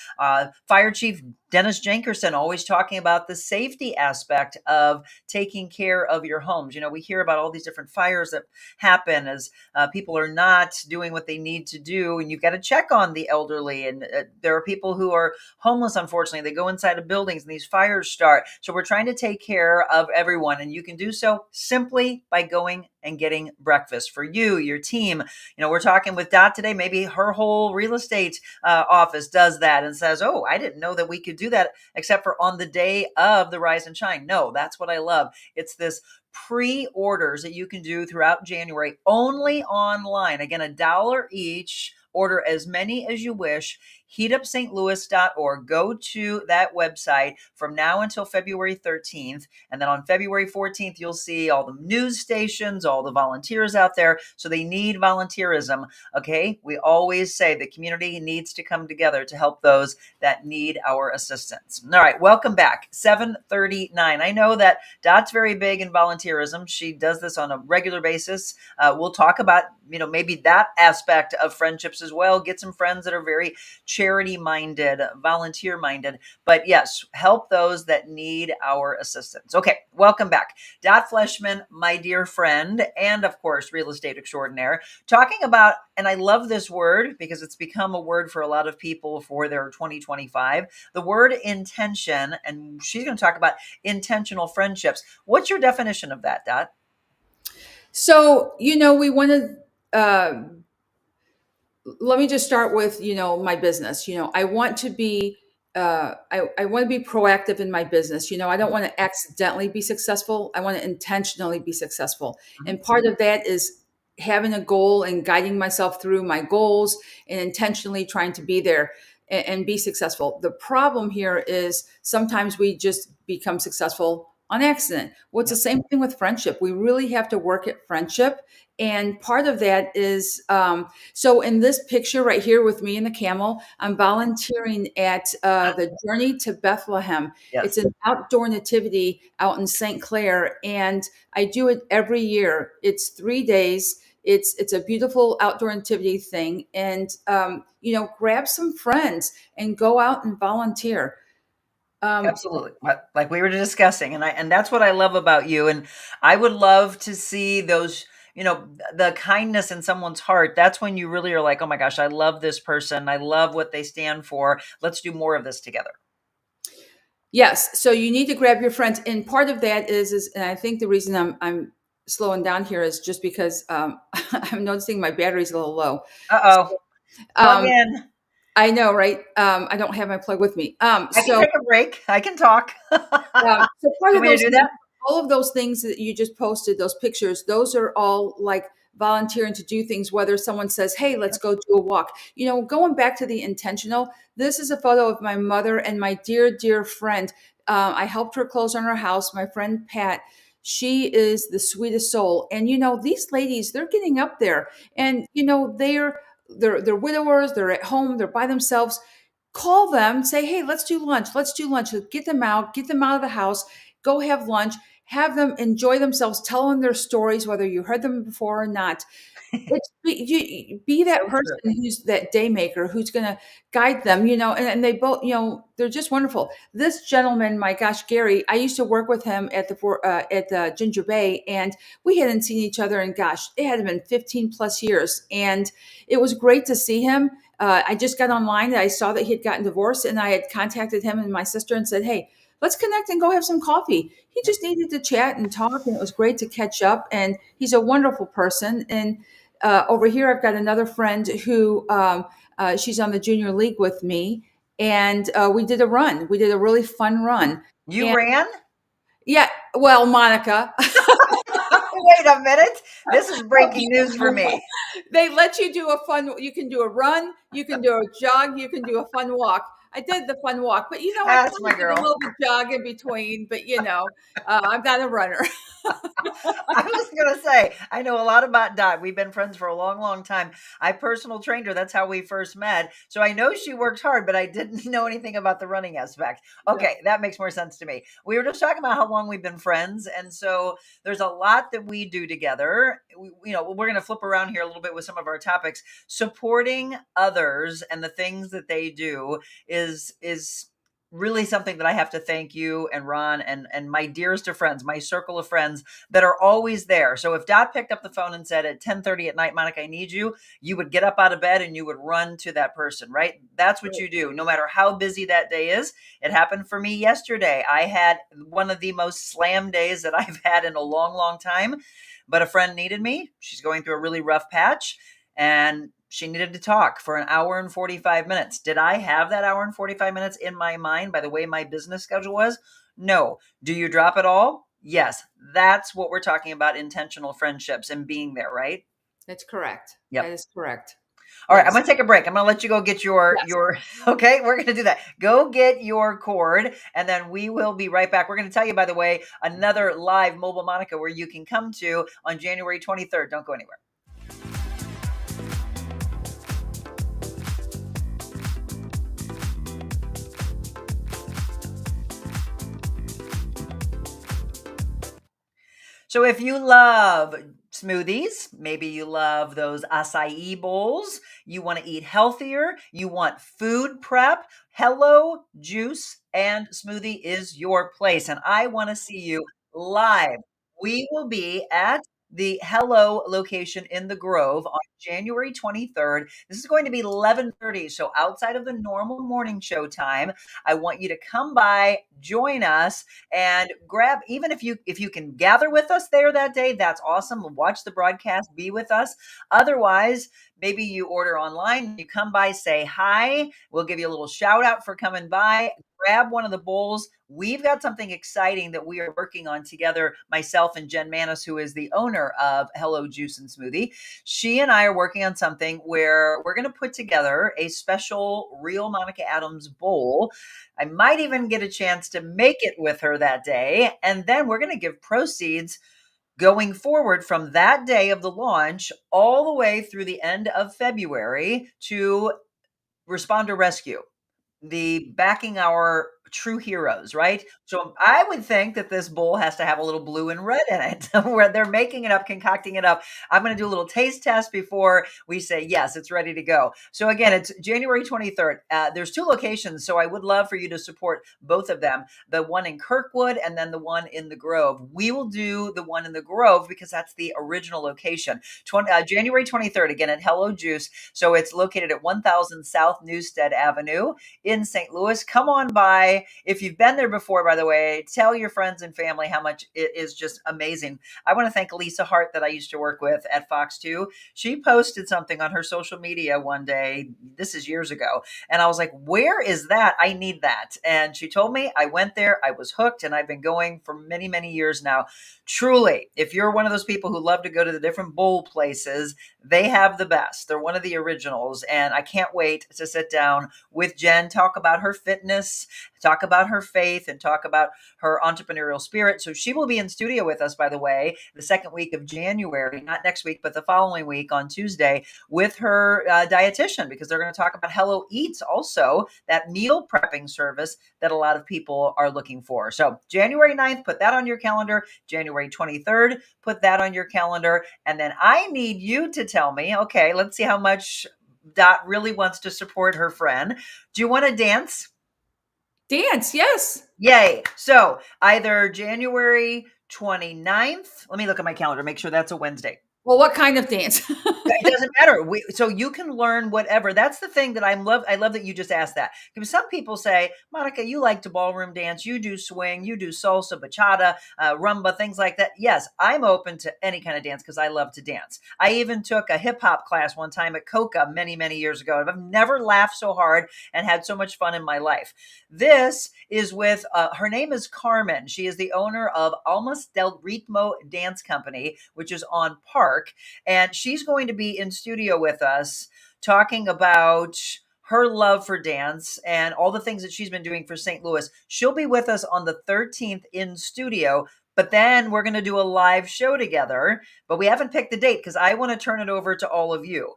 Fire Chief Dennis Jenkerson, always talking about the safety aspect of taking care of your homes. You know, we hear about all these different fires that happen as people are not doing what they need to do. And you've got to check on the elderly. And there are people who are homeless, unfortunately. They go inside of buildings and these fires start. So we're trying to take care of everyone. And you can do so simply by going and getting breakfast for you, your team. You know, we're talking with Dot today. Maybe her whole real estate office does that and says, oh, I didn't know that we could do that except for on the day of the Rise and Shine. No, that's what I love. It's this pre-orders that you can do throughout January only online. Again, $1 each. Order as many as you wish. heatupstlouis.org. Go to that website from now until February 13th. And then on February 14th, you'll see all the news stations, all the volunteers out there. So they need volunteerism. Okay. We always say the community needs to come together to help those that need our assistance. All right. Welcome back. 7:39. I know that Dot's very big in volunteerism. She does this on a regular basis. We'll talk about, maybe that aspect of friendships as well. Get some friends that are very charity minded, volunteer minded, but yes, help those that need our assistance. Okay, welcome back. Dot Fleshman, my dear friend, and of course, real estate extraordinaire, talking about, and I love this word because it's become a word for a lot of people for their 2025, the word intention. And she's going to talk about intentional friendships. What's your definition of that, Dot? So, we want to, let me just start with, my business. I want to be, I want to be proactive in my business. I don't want to accidentally be successful. I want to intentionally be successful. And part of that is having a goal and guiding myself through my goals and intentionally trying to be there and be successful. The problem here is sometimes we just become successful on accident. Well, it's the same thing with friendship. We really have to work at friendship. And part of that is, so in this picture right here with me and the camel, I'm volunteering at the Journey to Bethlehem. Yes. It's an outdoor nativity out in St. Clair, and I do it every year. It's 3 days. It's a beautiful outdoor nativity thing, and grab some friends and go out and volunteer. Absolutely. Like we were discussing. And that's what I love about you. And I would love to see those, the kindness in someone's heart. That's when you really are like, oh my gosh, I love this person. I love what they stand for. Let's do more of this together. Yes. So you need to grab your friends. And part of that is, and I think the reason I'm slowing down here is just because I'm noticing my battery's a little low. Uh-oh. So, Plug in. I know, right? I don't have my plug with me. I can take a break. I can talk. So part of those do that? all of those things that you just posted, those pictures, those are all like volunteering to do things, whether someone says, hey, let's go do a walk. Going back to the intentional, this is a photo of my mother and my dear, dear friend. I helped her close on her house. My friend, Pat, she is the sweetest soul. And, these ladies, they're getting up there and, they're widowers. They're at home. They're by themselves. Call them, say, hey, let's do lunch. Let's do lunch. Get them out of the house, go have lunch, have them enjoy themselves, tell them their stories, whether you heard them before or not. Be that person who's that day maker, who's going to guide them, and they both, they're just wonderful. This gentleman, my gosh, Gary, I used to work with him at the Ginger Bay, and we hadn't seen each other in, gosh, it had been 15 plus years. And it was great to see him. I just got online and I saw that he had gotten divorced, and I had contacted him and my sister and said, hey, let's connect and go have some coffee. He just needed to chat and talk, and it was great to catch up. And he's a wonderful person. And over here, I've got another friend who she's on the junior league with me, and we did a run. We did a really fun run. You ran? Yeah. Well, Monica. Wait a minute. This is breaking news for me. They let you do you can do a run, you can do a jog, you can do a fun walk. I did the fun walk, but That's my I did girl. a little bit jog in between, but I'm not a runner. I was going to say, I know a lot about Dot. We've been friends for a long, long time. I personal trained her. That's how we first met. So I know she works hard, but I didn't know anything about the running aspect. Okay, that makes more sense to me. We were just talking about how long we've been friends. And so there's a lot that we do together. We're going to flip around here a little bit with some of our topics. Supporting others and the things that they do is really something that I have to thank you and Ron and my dearest of friends, my circle of friends that are always there. So if Dot picked up the phone and said at 10:30 at night, Monica, I need you, you would get up out of bed and you would run to that person, right? That's what you do, no matter how busy that day is. It happened for me yesterday. I had one of the most slam days that I've had in a long, long time, but a friend needed me. She's going through a really rough patch, and she needed to talk for an hour and 45 minutes. Did I have that hour and 45 minutes in my mind by the way my business schedule was? No. Do you drop it all? Yes. That's what we're talking about, intentional friendships and being there, right? That's correct. Yep. That is correct. All right, I'm going to take a break. I'm going to let you go get your, okay, we're going to do that. Go get your cord, and then we will be right back. We're going to tell you, by the way, another live Mobile Monica where you can come to on January 23rd. Don't go anywhere. So if you love smoothies. Maybe you love those acai bowls. You want to eat healthier. You want food prep. Hello Juice and Smoothie is your place. And I want to see you live. We will be at the Hello location in the Grove on January 23rd. This is going to be 11:30, so outside of the normal morning show time. I want you to come by, join us, and grab, even if you can gather with us there that day, that's awesome. Watch the broadcast, be with us. Otherwise, maybe you order online, you come by, say hi. We'll give you a little shout out for coming by. Grab one of the bowls. We've got something exciting that we are working on together, myself and Jen Manis, who is the owner of Hello Juice and Smoothie. She and I are working on something where we're going to put together a special Real Monica Adams bowl. I might even get a chance to make it with her that day. And then we're going to give proceeds going forward from that day of the launch all the way through the end of February to Responder Rescue, the backing our true heroes, right? So I would think that this bowl has to have a little blue and red in it where they're making it up, concocting it up. I'm going to do a little taste test before we say, yes, it's ready to go. So again, it's January 23rd. There's 2 locations. So I would love for you to support both of them, the one in Kirkwood and then the one in the Grove. We will do the one in the Grove because that's the original location. January 23rd, again, at Hello Juice. So it's located at 1000 South Newstead Avenue in St. Louis. Come on by. If you've been there before, by the way, tell your friends and family how much it is just amazing. I want to thank Lisa Hart that I used to work with at Fox 2. She posted something on her social media one day. This is years ago. And I was like, where is that? I need that. And she told me. I went there. I was hooked. And I've been going for many, many years now. Truly, if you're one of those people who love to go to the different bowl places, they have the best. They're one of the originals. And I can't wait to sit down with Jen, talk about her fitness, talk about her faith, and talk about her entrepreneurial spirit. So she will be in studio with us, by the way, the second week of January, not next week, but the following week on Tuesday with her dietitian, because they're going to talk about Hello Eats also, that meal prepping service that a lot of people are looking for. So January 9th, put that on your calendar. January 23rd, put that on your calendar. And then I need you to tell me, okay, let's see how much Dot really wants to support her friend. Do you want to dance? Dance, yes. Yay. So either January 29th, let me look at my calendar, make sure that's a Wednesday. Well, what kind of dance? It doesn't matter. So you can learn whatever. That's the thing that I love that you just asked that. Because some people say, Monica, you like to ballroom dance. You do swing. You do salsa, bachata, rumba, things like that. Yes, I'm open to any kind of dance because I love to dance. I even took a hip hop class one time at Coca many, many years ago. I've never laughed so hard and had so much fun in my life. This is with, her name is Carmen. She is the owner of Almas del Ritmo Dance Company, which is on Park. And she's going to be in studio with us talking about her love for dance and all the things that she's been doing for St. Louis. She'll be with us on the 13th in studio, but then we're going to do a live show together. But we haven't picked the date because I want to turn it over to all of you.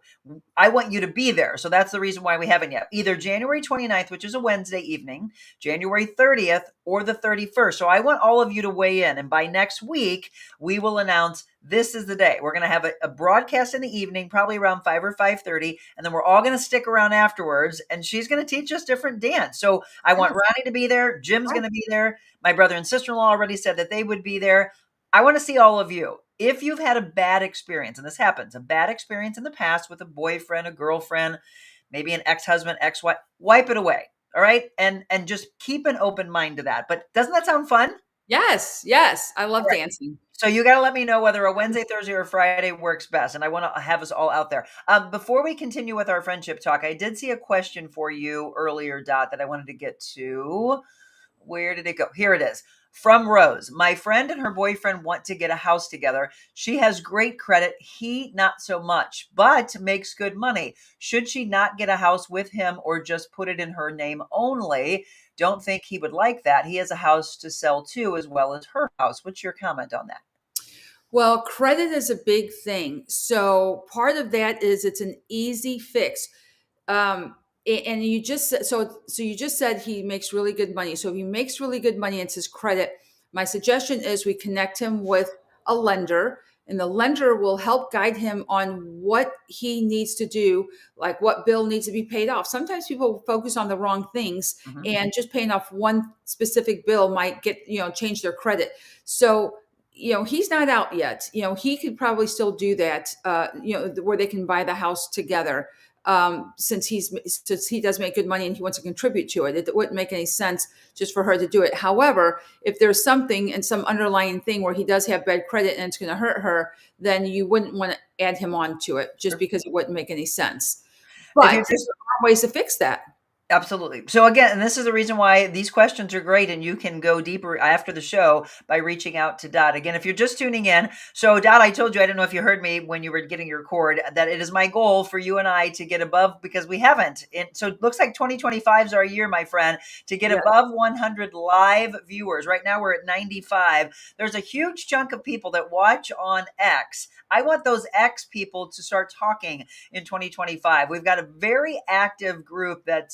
I want you to be there. So that's the reason why we haven't yet. Either January 29th, which is a Wednesday evening, January 30th, or the 31st. So I want all of you to weigh in. And by next week, we will announce this is the day. We're going to have a broadcast in the evening, probably around 5 or 5:30. And then we're all going to stick around afterwards. And she's going to teach us different dance. So I want Ronnie to be there. Jim's going to be there. My brother and sister-in-law already said that they would be there. I want to see all of you. If you've had a bad experience, and this happens, a bad experience in the past with a boyfriend, a girlfriend, maybe an ex-husband, ex-wife, wipe it away. All right. And just keep an open mind to that. But doesn't that sound fun? Yes. I love dancing. So you got to let me know whether a Wednesday, Thursday, or Friday works best. And I want to have us all out there. Before we continue with our friendship talk, I did see a question for you earlier, Dot, that I wanted to get to. Where did it go? Here it is. From Rose. My friend and her boyfriend want to get a house together. She has great credit. He not so much, but makes good money. Should she not get a house with him or just put it in her name only? Don't think he would like that. He has a house to sell too, as well as her house. What's your comment on that? Well, credit is a big thing. So part of that is it's an easy fix. And you just you just said he makes really good money. So if he makes really good money and it's his credit, my suggestion is we connect him with a lender and the lender will help guide him on what he needs to do, like what bill needs to be paid off. Sometimes people focus on the wrong things, and just paying off one specific bill might change their credit. So he's not out yet. He could probably still do that, where they can buy the house together. Since he does make good money and he wants to contribute to it, it wouldn't make any sense just for her to do it. However, if there's something and some underlying thing where he does have bad credit and it's going to hurt her, then you wouldn't want to add him on to it just because it wouldn't make any sense. But there's ways to fix that. Absolutely. So again, and this is the reason why these questions are great, and you can go deeper after the show by reaching out to Dot. Again, if you're just tuning in, so Dot, I told you, I don't know if you heard me when you were getting your cord, that it is my goal for you and I to get above, because we haven't. So it looks like 2025 is our year, my friend, to get above 100 live viewers. Right now we're at 95. There's a huge chunk of people that watch on X. I want those X people to start talking in 2025. We've got a very active group that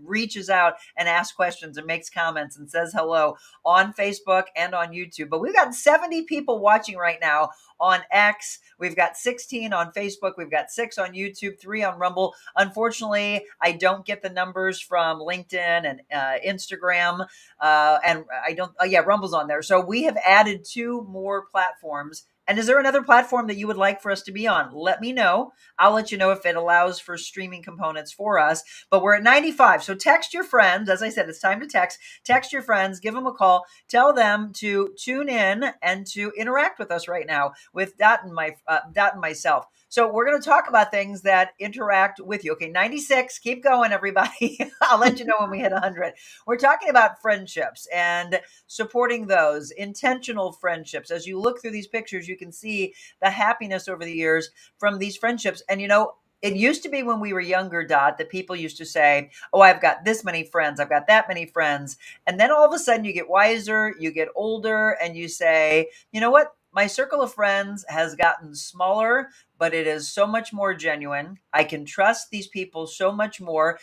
reaches out and asks questions and makes comments and says hello on Facebook and on YouTube. But we've got 70 people watching right now on X. We've got 16 on Facebook. We've got 6 on YouTube, 3 on Rumble. Unfortunately, I don't get the numbers from LinkedIn and Instagram. And I don't, Rumble's on there. So we have added 2 more platforms. And is there another platform that you would like for us to be on? Let me know. I'll let you know if it allows for streaming components for us. But we're at 95. So text your friends. As I said, it's time to text. Text your friends. Give them a call. Tell them to tune in and to interact with us right now with Dot and myself. So we're going to talk about things that interact with you. Okay, 96. Keep going, everybody. I'll let you know when we hit 100. We're talking about friendships and supporting those intentional friendships. As you look through these pictures, you can see the happiness over the years from these friendships. And it used to be when we were younger, Dot, that people used to say, oh, I've got this many friends, I've got that many friends. And then all of a sudden you get wiser, you get older, and you say, you know what? My circle of friends has gotten smaller, but it is so much more genuine. I can trust these people so much more.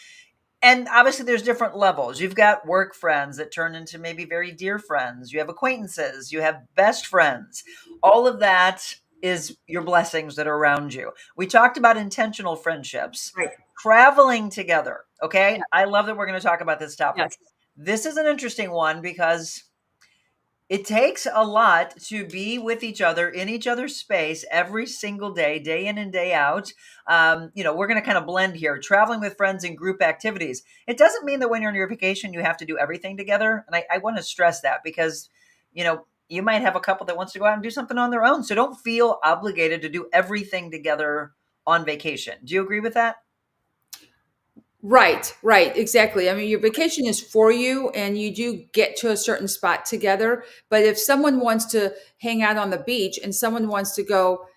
And obviously there's different levels. You've got work friends that turn into maybe very dear friends. You have acquaintances, you have best friends. All of that is your blessings that are around you. We talked about intentional friendships, right? Traveling together. Okay. Yeah. I love that we're going to talk about this topic. Yes. This is an interesting one because it takes a lot to be with each other in each other's space every single day, day in and day out. We're going to kind of blend here, traveling with friends and group activities. It doesn't mean that when you're on your vacation, you have to do everything together. And I want to stress that because, you might have a couple that wants to go out and do something on their own. So don't feel obligated to do everything together on vacation. Do you agree with that? Right, exactly. I mean, your vacation is for you and you do get to a certain spot together. But if someone wants to hang out on the beach and someone wants to go,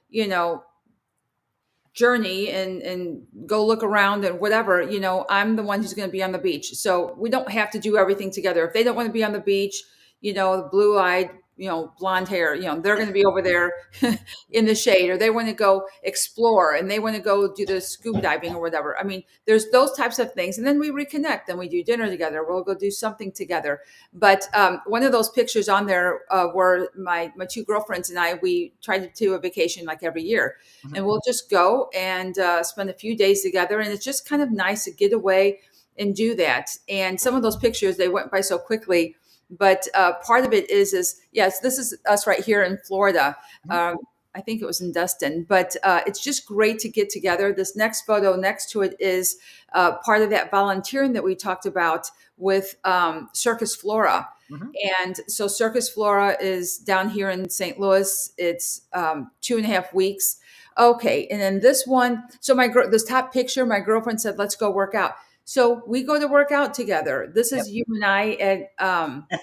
journey and go look around and whatever, I'm the one who's going to be on the beach. So we don't have to do everything together. If they don't want to be on the beach, the blue-eyed, blonde hair, they're going to be over there in the shade, or they want to go explore and they want to go do the scuba diving or whatever. I mean, there's those types of things. And then we reconnect and we do dinner together. We'll go do something together. But one of those pictures on there were my 2 girlfriends and I, we try to do a vacation like every year. Mm-hmm. And we'll just go and spend a few days together. And it's just kind of nice to get away and do that. And some of those pictures, they went by so quickly. But part of it is yes, this is us right here in Florida. I think it was in Destin, but it's just great to get together. This next photo next to it is part of that volunteering that we talked about with Circus Flora. Mm-hmm. And so Circus Flora is down here in St. Louis. It's 2.5 weeks. Okay. And then this one, so this top picture, my girlfriend said, let's go work out. So we go to work out together. This is you and I at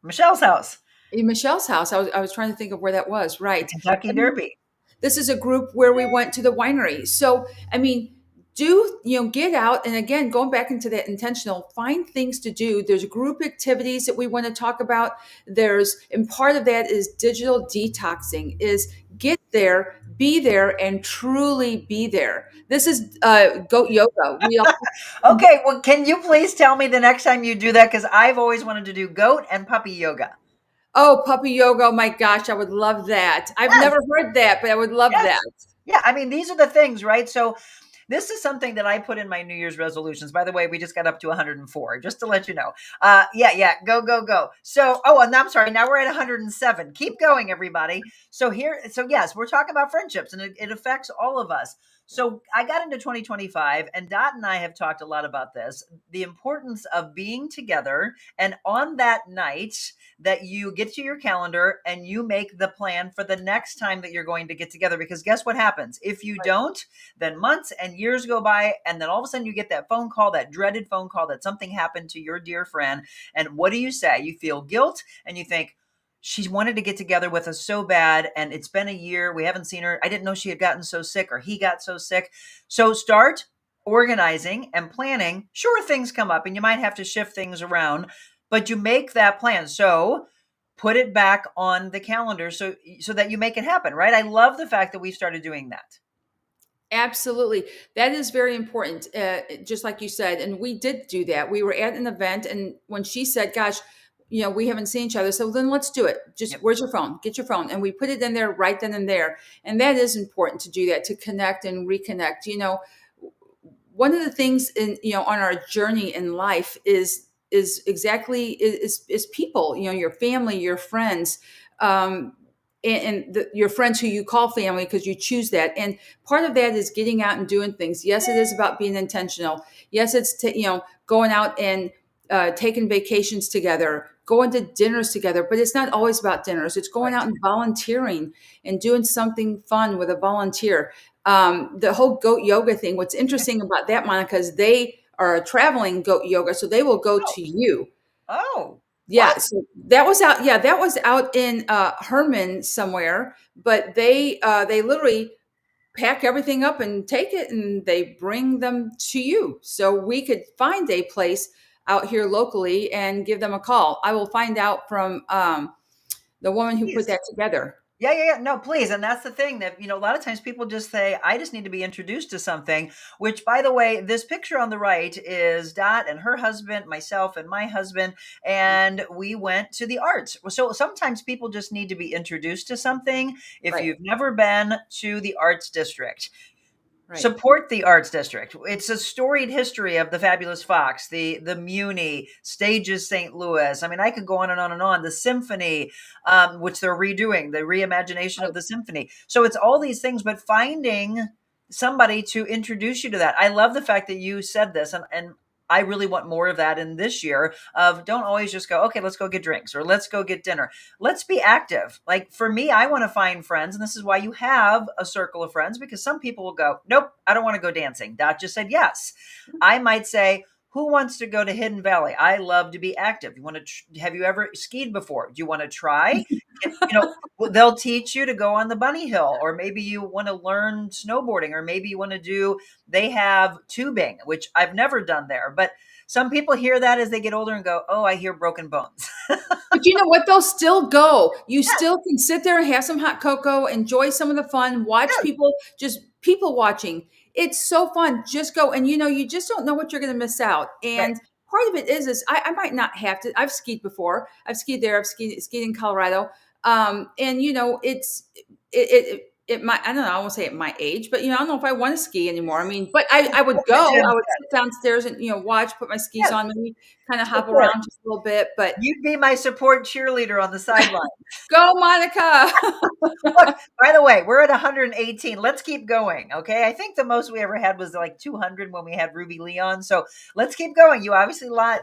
Michelle's house. In Michelle's house. I was trying to think of where that was. Right. Kentucky Derby. This is a group where we went to the winery. So, I mean, get out. And again, going back into that intentional, find things to do. There's group activities that we want to talk about. And part of that is digital detoxing, is get there, be there, and truly be there. This is goat yoga. Okay, well, can you please tell me the next time you do that? Because I've always wanted to do goat and puppy yoga. Oh, puppy yoga. Oh my gosh, I would love that. I've Yes, never heard that, but I would love yes. that. Yeah, I mean, these are the things, right? So this is something that I put in my New Year's resolutions. By the way, we just got up to 104, just to let you know. Yeah, go, go, go. So, oh, and I'm sorry, now we're at 107. Keep going, everybody. So yes, we're talking about friendships, and it affects all of us. So I got into 2025, and Dot and I have talked a lot about this, the importance of being together. And on that night, that you get to your calendar and you make the plan for the next time that you're going to get together. Because guess what happens? If you don't, then months and years go by, and then all of a sudden you get that phone call, that dreaded phone call that something happened to your dear friend. And what do you say? You feel guilt and you think, she wanted to get together with us so bad, and it's been a year. We haven't seen her. I didn't know she had gotten so sick, or he got so sick. So start organizing and planning. Sure, things come up and you might have to shift things around, but you make that plan. So put it back on the calendar so that you make it happen, right? I love the fact that we started doing that. Absolutely. That is very important. Just like you said, and we did do that. We were at an event, and when she said, gosh, we haven't seen each other. So then let's do it. Just Where's your phone? Get your phone. And we put it in there right then and there. And that is important to do that, to connect and reconnect. One of the things on our journey in life is exactly is people, your family, your friends, your friends who you call family because you choose that. And part of that is getting out and doing things. Yes, it is about being intentional. Yes, it's going out and taking vacations together, going to dinners together. But it's not always about dinners. It's going out and volunteering and doing something fun with a volunteer. The whole goat yoga thing. What's interesting about that, Monica, is they are traveling goat yoga, so they will go to you. Oh, yeah. what? So that was out. Yeah, that was out in Herman somewhere. But they literally pack everything up and take it, and they bring them to you. So we could find a place out here locally and give them a call. I will find out from the woman who put Please. that together. Yeah. No, please. And that's the thing that, a lot of times people just say, I just need to be introduced to something, which, by the way, this picture on the right is Dot and her husband, myself and my husband, and we went to the arts. So sometimes people just need to be introduced to something. If Right. you've never been to the arts district, Right. support the arts district. It's a storied history of the Fabulous Fox, the Muni, Stages St. Louis. I mean, I could go on and on and on. The symphony, which they're redoing, the reimagination of the symphony. So it's all these things, but finding somebody to introduce you to that. I love the fact that you said this, and I really want more of that in this year of don't always just go, okay, let's go get drinks or let's go get dinner. Let's be active. Like for me, I want to find friends. And this is why you have a circle of friends, because some people will go, nope, I don't want to go dancing. Dot just said yes. I might say, who wants to go to Hidden Valley? I love to be active. You want to, have you ever skied before? Do you want to try? They'll teach you to go on the bunny hill, or maybe you want to learn snowboarding, or maybe you want to do, they have tubing, which I've never done there, but some people hear that as they get older and go, oh, I hear broken bones. But you know what? They'll still go. You still can sit there and have some hot cocoa, enjoy some of the fun, watch people, just people watching. It's so fun. Just go. And you just don't know what you're going to miss out. And part of it is I might not have to. I've skied before. I've skied there. I've skied in Colorado. And it might, I don't know, I won't say at my age, but I don't know if I want to ski anymore. I mean, but I would go. I would sit downstairs and watch, put my skis on, maybe kind of hop around just a little bit. But you'd be my support cheerleader on the sideline. Go, Monica. Look, by the way, we're at 118. Let's keep going. Okay. I think the most we ever had was like 200 when we had Ruby Leon. So let's keep going. You obviously like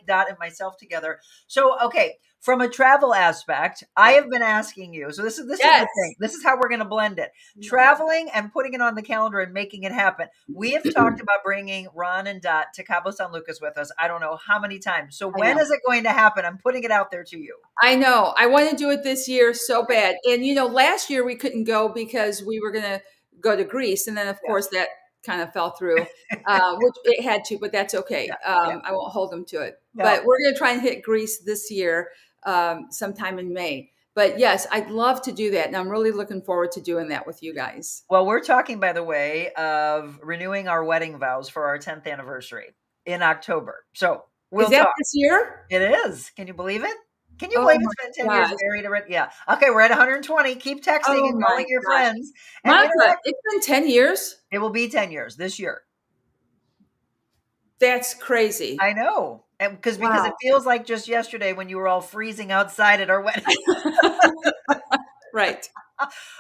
Dot and myself together. So, okay. From a travel aspect, I have been asking you. So this is the thing. This is how we're going to blend it. Traveling and putting it on the calendar and making it happen. We have talked about bringing Ron and Dot to Cabo San Lucas with us. I don't know how many times. So when is it going to happen? I'm putting it out there to you. I know. I want to do it this year so bad. And last year we couldn't go because we were going to go to Greece, and then of course that kind of fell through, which it had to, but that's okay. I won't hold them to it. No. But we're going to try and hit Greece this year. Sometime in May. But yes, I'd love to do that. And I'm really looking forward to doing that with you guys. Well, we're talking, by the way, of renewing our wedding vows for our 10th anniversary in October. So we'll Is that talk. This year? It is. Can you believe it? Can you Oh believe my it's been 10 years gosh. married already? Yeah. Okay, we're at 120. Keep texting Oh and my calling your gosh. friends and Monica, interact. it's been 10 years? It will be 10 years this year. That's crazy. I know. And because it Wow. feels like just yesterday when you were all freezing outside at our wedding. Right.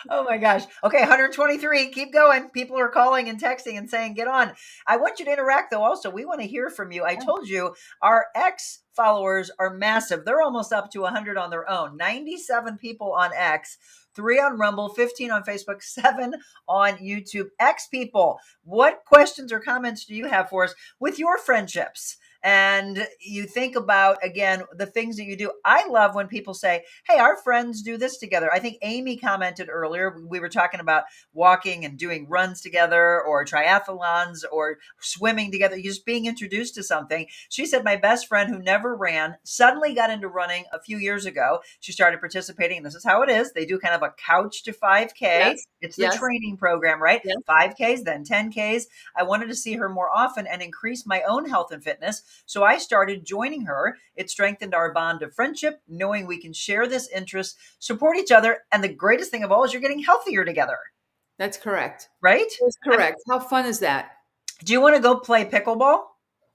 Oh my gosh. Okay, 123. Keep going. People are calling and texting and saying, get on. I want you to interact, though, also. We want to hear from you. I told you our X followers are massive. They're almost up to 100 on their own. 97 people on X, 3 on Rumble, 15 on Facebook, 7 on YouTube. X people, what questions or comments do you have for us with your friendships? And you think about, again, the things that you do. I love when people say, hey, our friends do this together. I think Amy commented earlier, we were talking about walking and doing runs together or triathlons or swimming together, just being introduced to something. She said, my best friend who never ran suddenly got into running a few years ago. She started participating, and this is how it is. They do kind of a couch to 5K. Yes. It's the Yes. training program, right? Yes. 5Ks, then 10Ks. I wanted to see her more often and increase my own health and fitness. So I started joining her. It strengthened our bond of friendship, knowing we can share this interest, support each other. And the greatest thing of all is you're getting healthier together, That's correct. right? That's correct. How fun is that? Do you want to go play pickleball?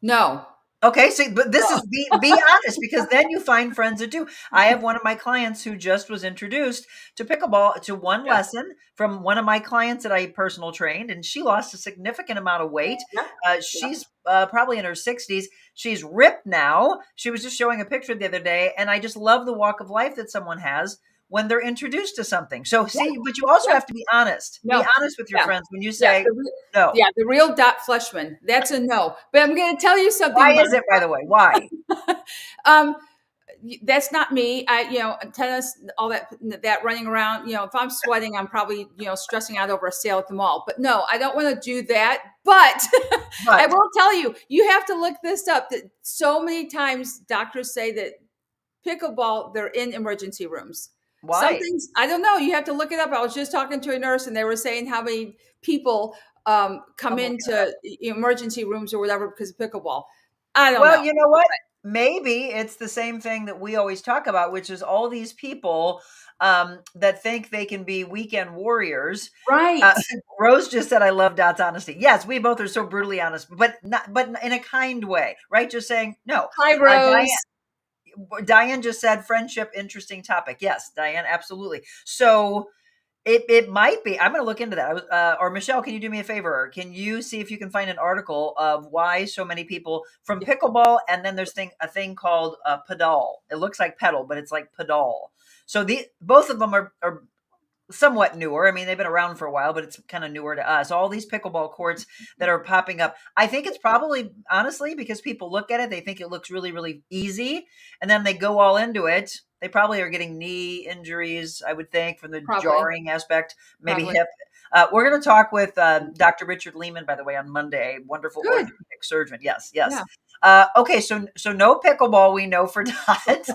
No. Okay, so but this is be honest, because then you find friends that do. I have one of my clients who just was introduced to pickleball to one Yeah. lesson from one of my clients that I personal trained, and she lost a significant amount of weight. Yeah. She's probably in her 60s. She's ripped now. She was just showing a picture the other day, and I just love the walk of life that someone has when they're introduced to something. So see, but you also have to be honest. No. Be honest with your Yeah. friends when you Yeah. say no. Yeah. The real Dot Fleshman. That's a no. But I'm going to tell you something. Why is it, by the way? Why? That's not me. Tennis, all that running around, if I'm sweating, I'm probably, stressing out over a sale at the mall. But no, I don't want to do that. But I will tell you, you have to look this up. That so many times doctors say that pickleball, they're in emergency rooms. Why? Some things, I don't know. You have to look it up. I was just talking to a nurse and they were saying how many people come into emergency rooms or whatever because of pickleball. I don't know. Well, you know what? Maybe it's the same thing that we always talk about, which is all these people that think they can be weekend warriors. Right. Rose just said, "I love Dot's honesty." Yes, we both are so brutally honest, but in a kind way, right? Just saying no. Hi, Rose. Diane just said, "Friendship, interesting topic." Yes, Diane, absolutely. So. It might be. I'm going to look into that. Or Michelle, can you do me a favor? Can you see if you can find an article of why so many people from pickleball, and then there's a thing called pedal. It looks like pedal, but it's like pedal. So both of them are somewhat newer. I mean, they've been around for a while, but it's kind of newer to us. All these pickleball courts that are popping up. I think it's probably, honestly, because people look at it, they think it looks really, really easy. And then they go all into it. They probably are getting knee injuries, I would think, from the jarring aspect, maybe hip. We're going to talk with Dr. Richard Lehman, by the way, on Monday. Wonderful orthopedic surgeon. Yes. Yeah. Okay, so no pickleball, we know for Dot.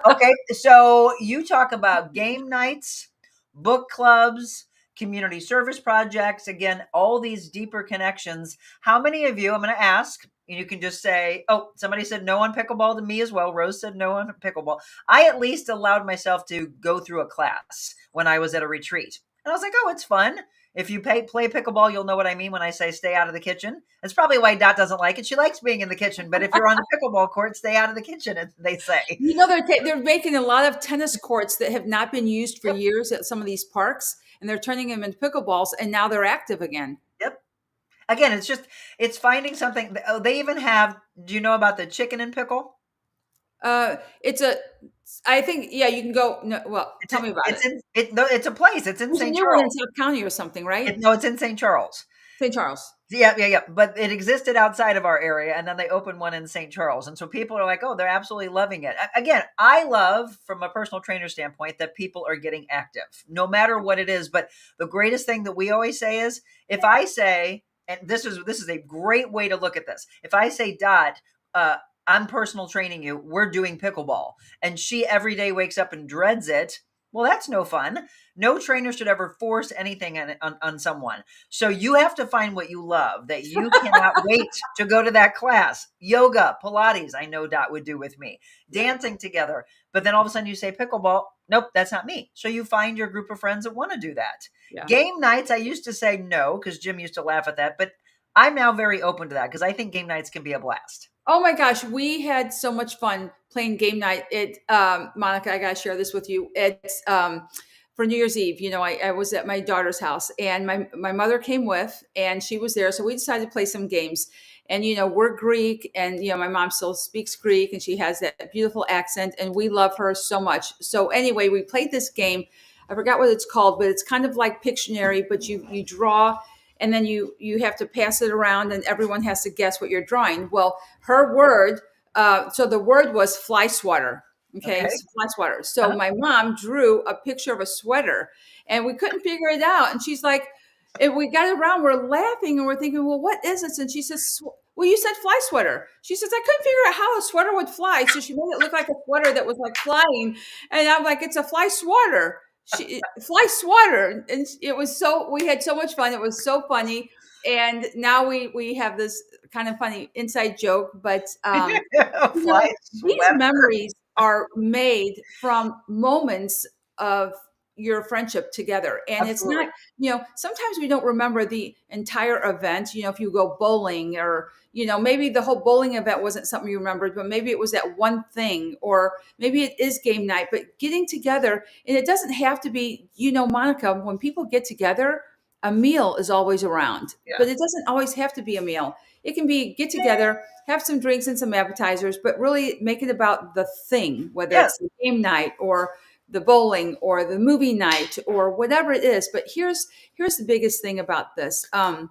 Okay, so you talk about game nights, book clubs, community service projects, again, all these deeper connections. How many of you, I'm going to ask, and you can just say, oh, somebody said no on pickleball to me as well. Rose said no on pickleball. I at least allowed myself to go through a class when I was at a retreat. And I was like, oh, it's fun. If you play pickleball, you'll know what I mean when I say stay out of the kitchen. That's probably why Dot doesn't like it. She likes being in the kitchen, but if you're on the pickleball court, stay out of the kitchen, they say. They're making a lot of tennis courts that have not been used for years at some of these parks, and they're turning them into pickleballs, and now they're active again. Yep. Again, it's finding something. They even have, do you know about the chicken and pickle? I think, yeah, you can go. No, well, tell me about it. It's a place. It's in St. Charles. One in South County or something, right? No, it's in St. Charles. St. Charles. Yeah. But it existed outside of our area, and then they opened one in St. Charles. And so people are like, oh, they're absolutely loving it. Again, I love, from a personal trainer standpoint, that people are getting active, no matter what it is. But the greatest thing that we always say is, if I say, and this is a great way to look at this. If I say, Dot, I'm personal training you, we're doing pickleball, and she every day wakes up and dreads it, Well, that's no fun. No trainer should ever force anything on someone. So you have to find what you love, that you cannot wait to go to that class. Yoga, Pilates, I know Dot would do with me. Dancing together. But then all of a sudden you say pickleball. Nope, that's not me. So you find your group of friends that want to do that. Yeah. Game nights, I used to say no because Jim used to laugh at that. But I'm now very open to that because I think game nights can be a blast. Oh my gosh, we had so much fun playing game night. Monica, I gotta share this with you. It's for New Year's Eve. I was at my daughter's house, and my mother came with, and she was there. So we decided to play some games. And we're Greek, and my mom still speaks Greek, and she has that beautiful accent, and we love her so much. So anyway, we played this game. I forgot what it's called, but it's kind of like Pictionary, but you draw, and then you have to pass it around, and everyone has to guess what you're drawing. Well, her word, so the word was fly swatter. Okay. So fly swatter. So my mom drew a picture of a sweater, and we couldn't figure it out. And she's like, and we got around, we're laughing, and we're thinking, well, what is this? And she says, well, you said fly sweater. She says, I couldn't figure out how a sweater would fly. So she made it look like a sweater that was like flying. And I'm like, it's a fly swatter. Fly swatter. And we had so much fun. It was so funny. And now we have this kind of funny inside joke, but these memories are made from moments of your friendship together. And Absolutely. It's not, sometimes we don't remember the entire event. If you go bowling, or, maybe the whole bowling event wasn't something you remembered, but maybe it was that one thing, or maybe it is game night. But getting together, and it doesn't have to be, Monica, when people get together, a meal is always around, but it doesn't always have to be a meal. It can be get together, have some drinks and some appetizers, but really make it about the thing, whether it's the game night or the bowling or the movie night or whatever it is. But here's the biggest thing about this. I'm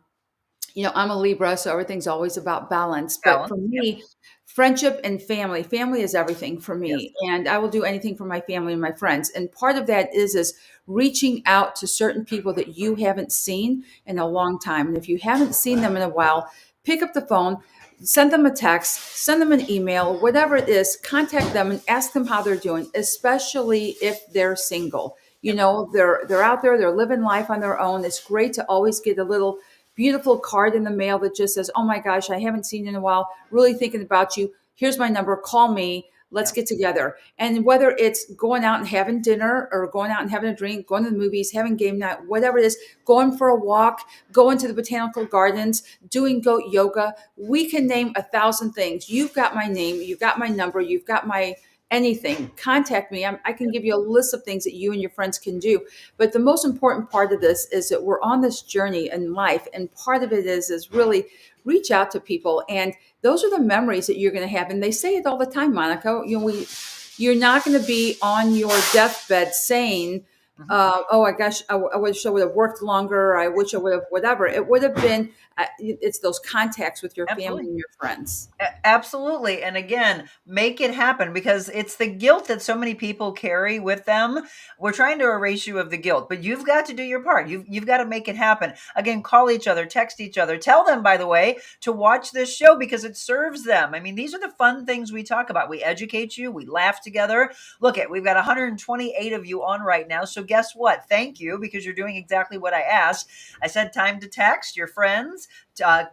a Libra, so everything's always about balance. But for me, friendship and family is everything for me. And I will do anything for my family and my friends. And part of that is reaching out to certain people that you haven't seen in a long time. And if you haven't seen them in a while, pick up the phone, send them a text, send them an email, whatever it is, contact them and ask them how they're doing, especially if they're single. They're out there, they're living life on their own. It's great to always get a little beautiful card in the mail that just says, oh my gosh, I haven't seen you in a while, really thinking about you. Here's my number, call me. Let's get together. And whether it's going out and having dinner, or going out and having a drink, going to the movies, having game night, whatever it is, going for a walk, going to the botanical gardens, doing goat yoga, we can name 1,000 things. You've got my name, you've got my number, you've got my anything. Contact me. I can give you a list of things that you and your friends can do. But the most important part of this is that we're on this journey in life. And part of it is really reach out to people. And those are the memories that you're going to have. And they say it all the time, Monica. You're not going to be on your deathbed saying, oh my gosh, I wish I would have worked longer. I wish I would have whatever. It would have been, it's those contacts with your family and your friends. Absolutely. And again, make it happen, because it's the guilt that so many people carry with them. We're trying to erase you of the guilt, but you've got to do your part. You've got to make it happen. Again, call each other, text each other, tell them, by the way, to watch this show because it serves them. I mean, these are the fun things we talk about. We educate you. We laugh together. Look we've got 128 of you on right now. So guess what? Thank you, because you're doing exactly what I asked. I said time to text your friends,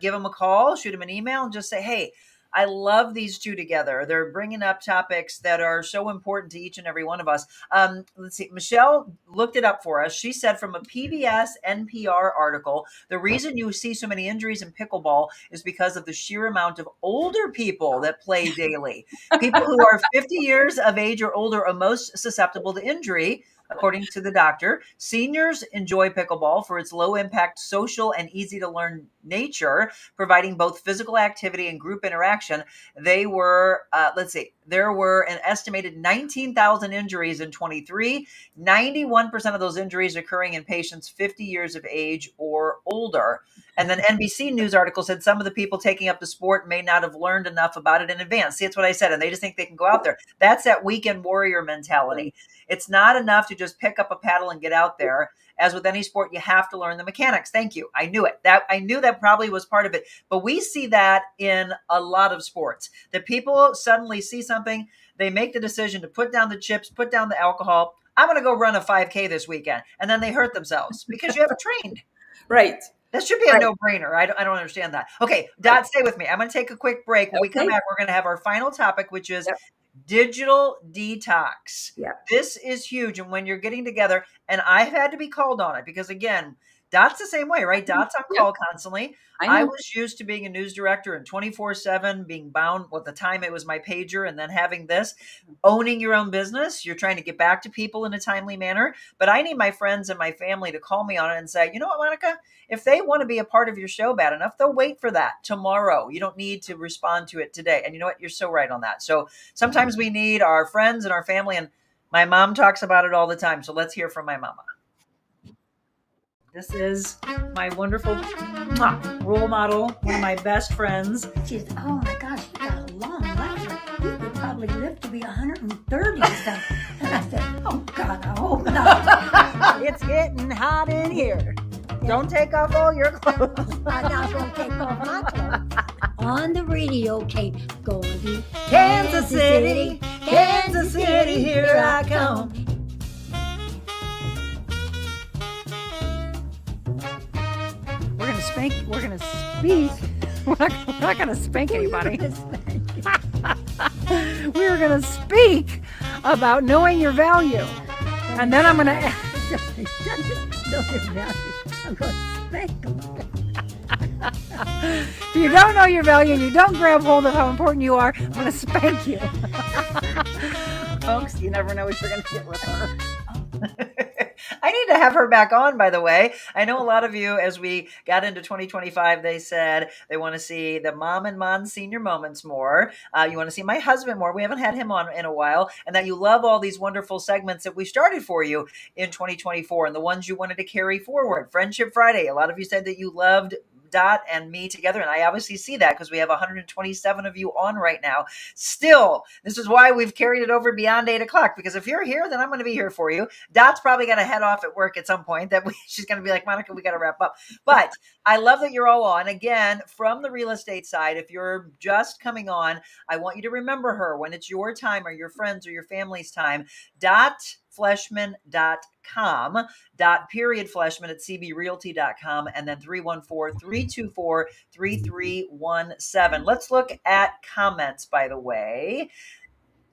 give them a call, shoot them an email, and just say, hey, I love these two together. They're bringing up topics that are so important to each and every one of us. Let's see. Michelle looked it up for us. She said from a PBS NPR article, the reason you see so many injuries in pickleball is because of the sheer amount of older people that play daily. People who are 50 years of age or older are most susceptible to injury. According to the doctor, seniors enjoy pickleball for its low impact, social, and easy to learn nature, providing both physical activity and group interaction. There were an estimated 19,000 injuries in 23, 91% of those injuries occurring in patients 50 years of age or older. And then NBC News article said some of the people taking up the sport may not have learned enough about it in advance. See, that's what I said. And they just think they can go out there. That's that weekend warrior mentality. It's not enough to just pick up a paddle and get out there. As with any sport, you have to learn the mechanics. Thank you. I knew it. I knew that probably was part of it. But we see that in a lot of sports, that people suddenly see something, they make the decision to put down the chips, put down the alcohol. I'm going to go run a 5K this weekend. And then they hurt themselves because you haven't trained. Right. That should be a no-brainer. I don't understand that. Okay, Dot, stay with me. I'm going to take a quick break. When we come back, we're going to have our final topic, which is digital detox. This is huge. And when you're getting together, and I've had to be called on it because, again, Dot's the same way, right? Dot's on call constantly. I was used to being a news director and 24/7 being bound. Well, at the time it was my pager, and then having this, owning your own business. You're trying to get back to people in a timely manner. But I need my friends and my family to call me on it and say, you know what, Monica, if they want to be a part of your show bad enough, they'll wait for that tomorrow. You don't need to respond to it today. And you know what? You're so right on that. So sometimes we need our friends and our family. And my mom talks about it all the time. So let's hear from my mama. This is my wonderful role model, one of my best friends. She's, oh my gosh, you got a long life. You could probably live to be 130 or something. And I said, oh God, I hope not. It's getting hot in here. Don't take off all your clothes. I'm not going to take off my clothes. On the radio tape, going to Kansas City, Kansas City, here I come. We're gonna speak. We're not gonna spank anybody. We're gonna speak about knowing your value, and then I'm gonna know your value. I'm going to spank them. If you don't know your value and you don't grab hold of how important you are, I'm gonna spank you. Folks, you never know what you're gonna get with her. I need to have her back on, by the way. I know a lot of you, as we got into 2025, they said they want to see the Mom and Mon senior moments more. You want to see my husband more. We haven't had him on in a while. And that you love all these wonderful segments that we started for you in 2024 and the ones you wanted to carry forward. Friendship Friday. A lot of you said that you loved Dot and me together. And I obviously see that because we have 127 of you on right now. Still, this is why we've carried it over beyond 8 o'clock, because if you're here, then I'm going to be here for you. Dot's probably going to head off at work at some point she's going to be like, Monica, we got to wrap up. But I love that you're all on. Again, from the real estate side, if you're just coming on, I want you to remember her when it's your time or your friends or your family's time. Fleshman.com, Fleshman at cbrealty.com, and then 314-324-3317. Let's look at comments, by the way.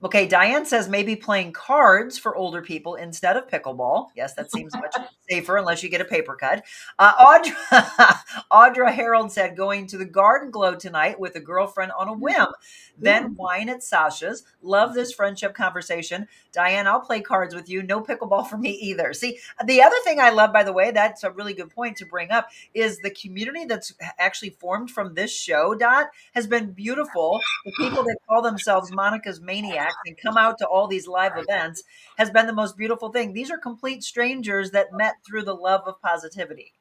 Okay, Diane says maybe playing cards for older people instead of pickleball. Yes, that seems much safer unless you get a paper cut. Audra Harold said going to the Garden Glow tonight with a girlfriend on a whim. Then wine at Sasha's. Love this friendship conversation. Diane, I'll play cards with you. No pickleball for me either. See, the other thing I love, by the way, that's a really good point to bring up, is the community that's actually formed from this show, Dot, has been beautiful. The people that call themselves Monica's Maniacs and come out to all these live events has been the most beautiful thing. These are complete strangers that met through the love of positivity.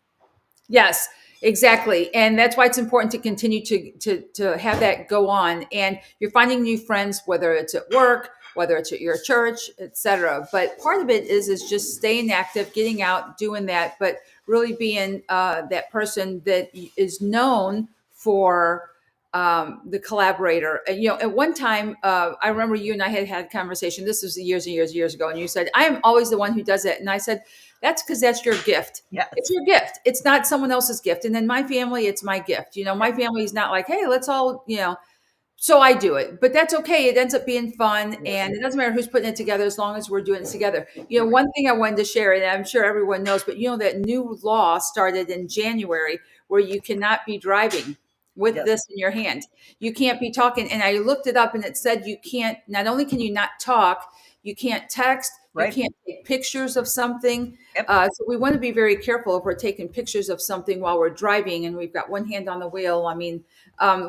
Yes, exactly. And that's why it's important to continue to have that go on. And you're finding new friends, whether it's at work, whether it's at your church, etc. But part of it is just staying active, getting out, doing that, but really being that person that is known for the collaborator. At one time, I remember you and I had a conversation. This was years and years ago. And you said, I am always the one who does it. And I said, that's because that's your gift. Yeah. It's your gift. It's not someone else's gift. And then my family, it's my gift. My family is not like, hey, let's all, so I do it, but that's okay. It ends up being fun, and it doesn't matter who's putting it together as long as we're doing it together. One thing I wanted to share, and I'm sure everyone knows, but that new law started in January where you cannot be driving with this in your hand. You can't be talking. And I looked it up and it said you can't, not only can you not talk, you can't text, you can't take pictures of something. So we want to be very careful if we're taking pictures of something while we're driving and we've got one hand on the wheel. I mean,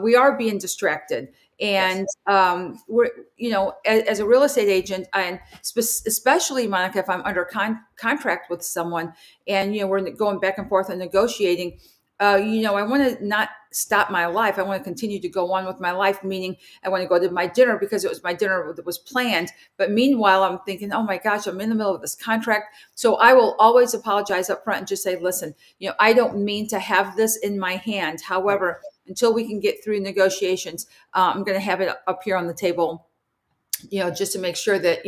we are being distracted. And we're, as a real estate agent, and especially, Monica, if I'm under contract with someone and, we're going back and forth and negotiating, I want to not stop my life. I want to continue to go on with my life, meaning I want to go to my dinner because it was my dinner that was planned. But meanwhile, I'm thinking, oh my gosh, I'm in the middle of this contract. So I will always apologize up front and just say, listen, I don't mean to have this in my hand. However, until we can get through negotiations, I'm going to have it up here on the table. just to make sure that,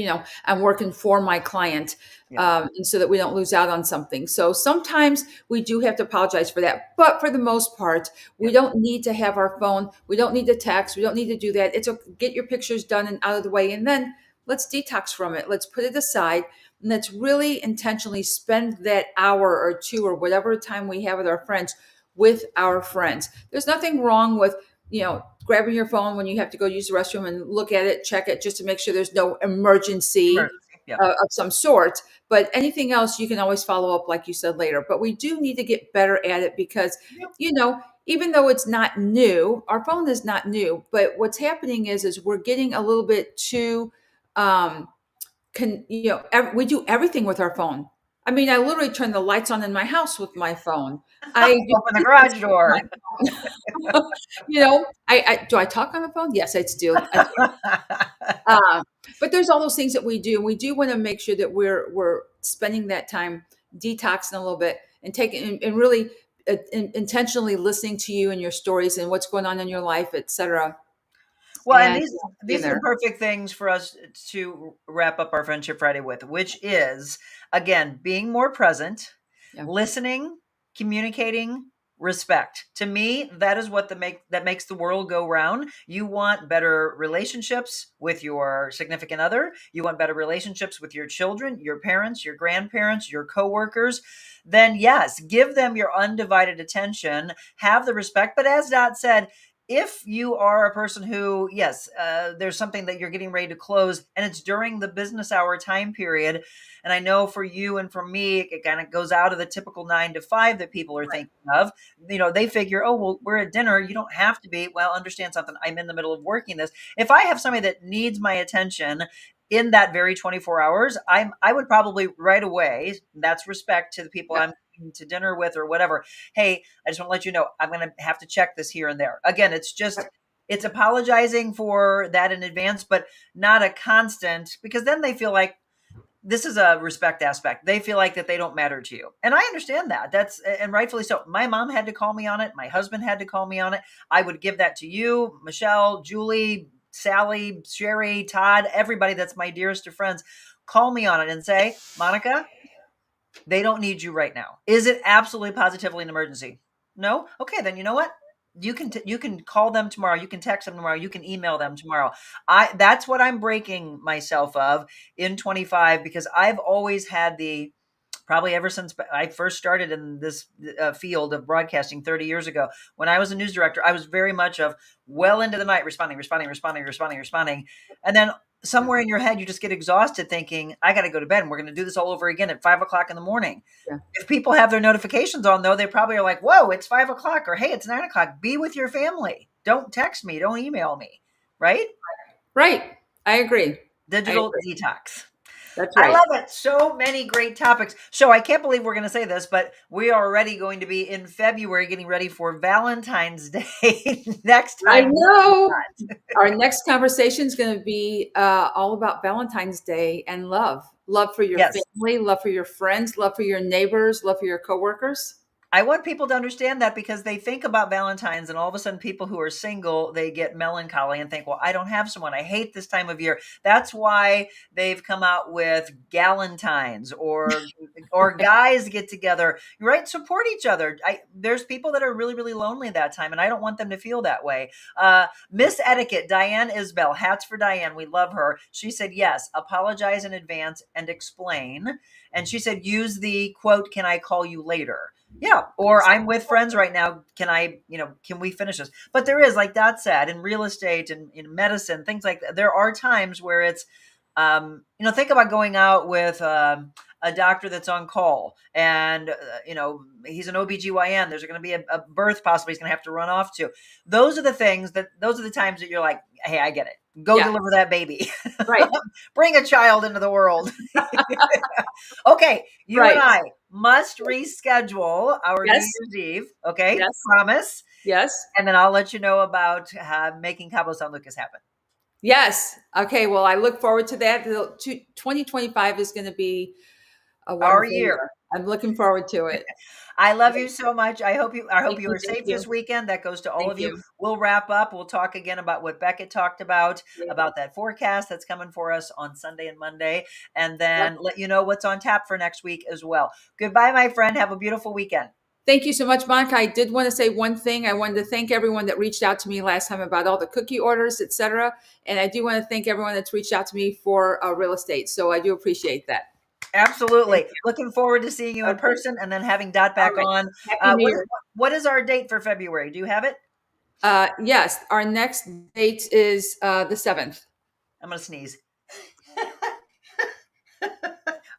I'm working for my client, and so that we don't lose out on something. So sometimes we do have to apologize for that. But for the most part, we don't need to have our phone. We don't need to text. We don't need to do that. It's okay. Get your pictures done and out of the way. And then let's detox from it. Let's put it aside. And let's really intentionally spend that hour or two or whatever time we have with our friends with our friends. There's nothing wrong with, grabbing your phone when you have to go use the restroom and look at it, check it, just to make sure there's no emergency of some sort. But anything else, you can always follow up, like you said, later. But we do need to get better at it because, even though it's not new, our phone is not new. But what's happening is we're getting a little bit too, we do everything with our phone. I mean, I literally turn the lights on in my house with my phone. I open the garage door. Do I talk on the phone? Yes, I do. But there's all those things that we do. We do want to make sure that we're spending that time detoxing a little bit and taking and really intentionally listening to you and your stories and what's going on in your life, etc. Well, and these are the perfect things for us to wrap up our Friendship Friday with, which is, again, being more present, listening, communicating, respect. To me, that is what that makes the world go round. You want better relationships with your significant other. You want better relationships with your children, your parents, your grandparents, your coworkers. Then yes, give them your undivided attention, have the respect. But as Dot said, if you are a person who, there's something that you're getting ready to close and it's during the business hour time period, and I know for you and for me, it kind of goes out of the typical 9 to 5 that people are thinking of. They figure, oh, well, we're at dinner. You don't have to be. Well, understand something. I'm in the middle of working this. If I have somebody that needs my attention in that very 24 hours, I would probably right away, that's respect to the people I'm to dinner with or whatever. Hey, I just want to let you know, I'm going to have to check this here and there. Again, it's apologizing for that in advance, but not a constant, because then they feel like this is a respect aspect. They feel like that they don't matter to you. And I understand that. And rightfully so. My mom had to call me on it. My husband had to call me on it. I would give that to you, Michelle, Julie, Sally, Sherry, Todd, everybody that's my dearest of friends. Call me on it and say, Monica, they don't need you right now. Is it absolutely positively an emergency? No? Okay, then you know what? You can call them tomorrow. You can text them tomorrow. You can email them tomorrow. That's what I'm breaking myself of in 25, because I've always had probably ever since I first started in this field of broadcasting 30 years ago. When I was a news director, I was very much of well into the night responding. And then somewhere in your head, you just get exhausted thinking, I got to go to bed and we're going to do this all over again at 5 o'clock in the morning. Yeah. If people have their notifications on, though, they probably are like, whoa, it's 5 o'clock, or hey, it's 9 o'clock. Be with your family. Don't text me. Don't email me. Right? Right. I agree. Digital detox. That's right. I love it. So many great topics. So I can't believe we're going to say this, but we are already going to be in February getting ready for Valentine's Day next time. I know. Our next conversation is going to be all about Valentine's Day and love. Love for your family, love for your friends, love for your neighbors, love for your coworkers. I want people to understand that, because they think about Valentine's and all of a sudden people who are single, they get melancholy and think, well, I don't have someone. I hate this time of year. That's why they've come out with Galentines or guys get together, right? Support each other. There's people that are really, really lonely that time, and I don't want them to feel that way. Miss Etiquette, Diane Isbell, hats for Diane. We love her. She said, yes, apologize in advance and explain. And she said, use the quote, can I call you later? Yeah. Or I'm with friends right now. Can we finish this? But there is, like Dot said, in real estate and in medicine, things like that, there are times where it's, think about going out with a doctor that's on call and, he's an OBGYN. There's going to be a birth possibly he's going to have to run off to. Those are the times that you're like, hey, I get it. Go deliver that baby. Right. Bring a child into the world. Okay. You and I must reschedule our New Year's Eve. Okay. Yes. Promise. Yes. And then I'll let you know about making Cabo San Lucas happen. Yes. Okay. Well, I look forward to that. 2025 is going to be our year. I'm looking forward to it. I love you so much. I hope you Thank are you. Thank safe you. this weekend. That goes to all Thank of you. you. We'll wrap up. We'll talk again about what Beckett talked about Yeah. that forecast that's coming for us on Sunday and Monday, and then let you know what's on tap for next week as well. Goodbye, my friend. Have a beautiful weekend. Thank you so much, Monica. I did want to say one thing. I wanted to thank everyone that reached out to me last time about all the cookie orders, etc. And I do want to thank everyone that's reached out to me for real estate. So I do appreciate that. Absolutely. Looking forward to seeing you in person and then having Dot back on. Happy New Year. What is our date for February? Do you have it? Yes, our next date is the 7th. I'm going to sneeze.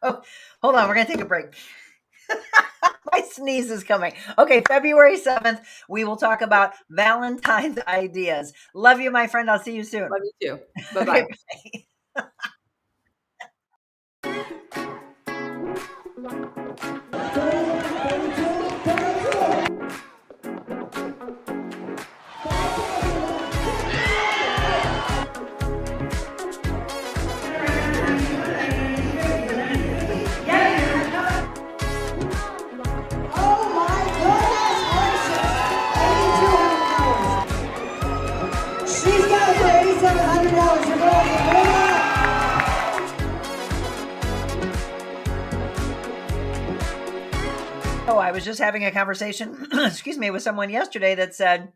Oh, hold on. We're going to take a break. My sneeze is coming. Okay, February 7th, we will talk about Valentine's ideas. Love you, my friend. I'll see you soon. Love you too. Bye-bye. Okay, bye. She's got it for $8,700. You're going to Oh, I was just having a conversation, excuse me, with someone yesterday that said,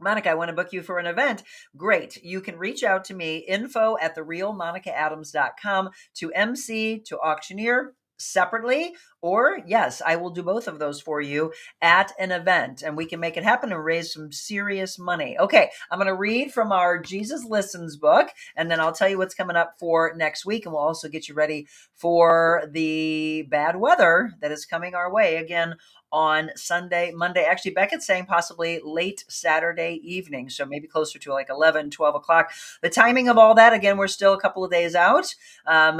Monica, I want to book you for an event. Great. You can reach out to me, info@TheRealMonicaAdams.com, to MC, to auctioneer separately, or yes, I will do both of those for you at an event and we can make it happen and raise some serious money. Okay, I'm going to read from our Jesus Listens book and then I'll tell you what's coming up for next week and we'll also get you ready for the bad weather that is coming our way again on Sunday, Monday. Actually, Beckett's saying possibly late Saturday evening. So maybe closer to like 11, 12 o'clock. The timing of all that, again, we're still a couple of days out.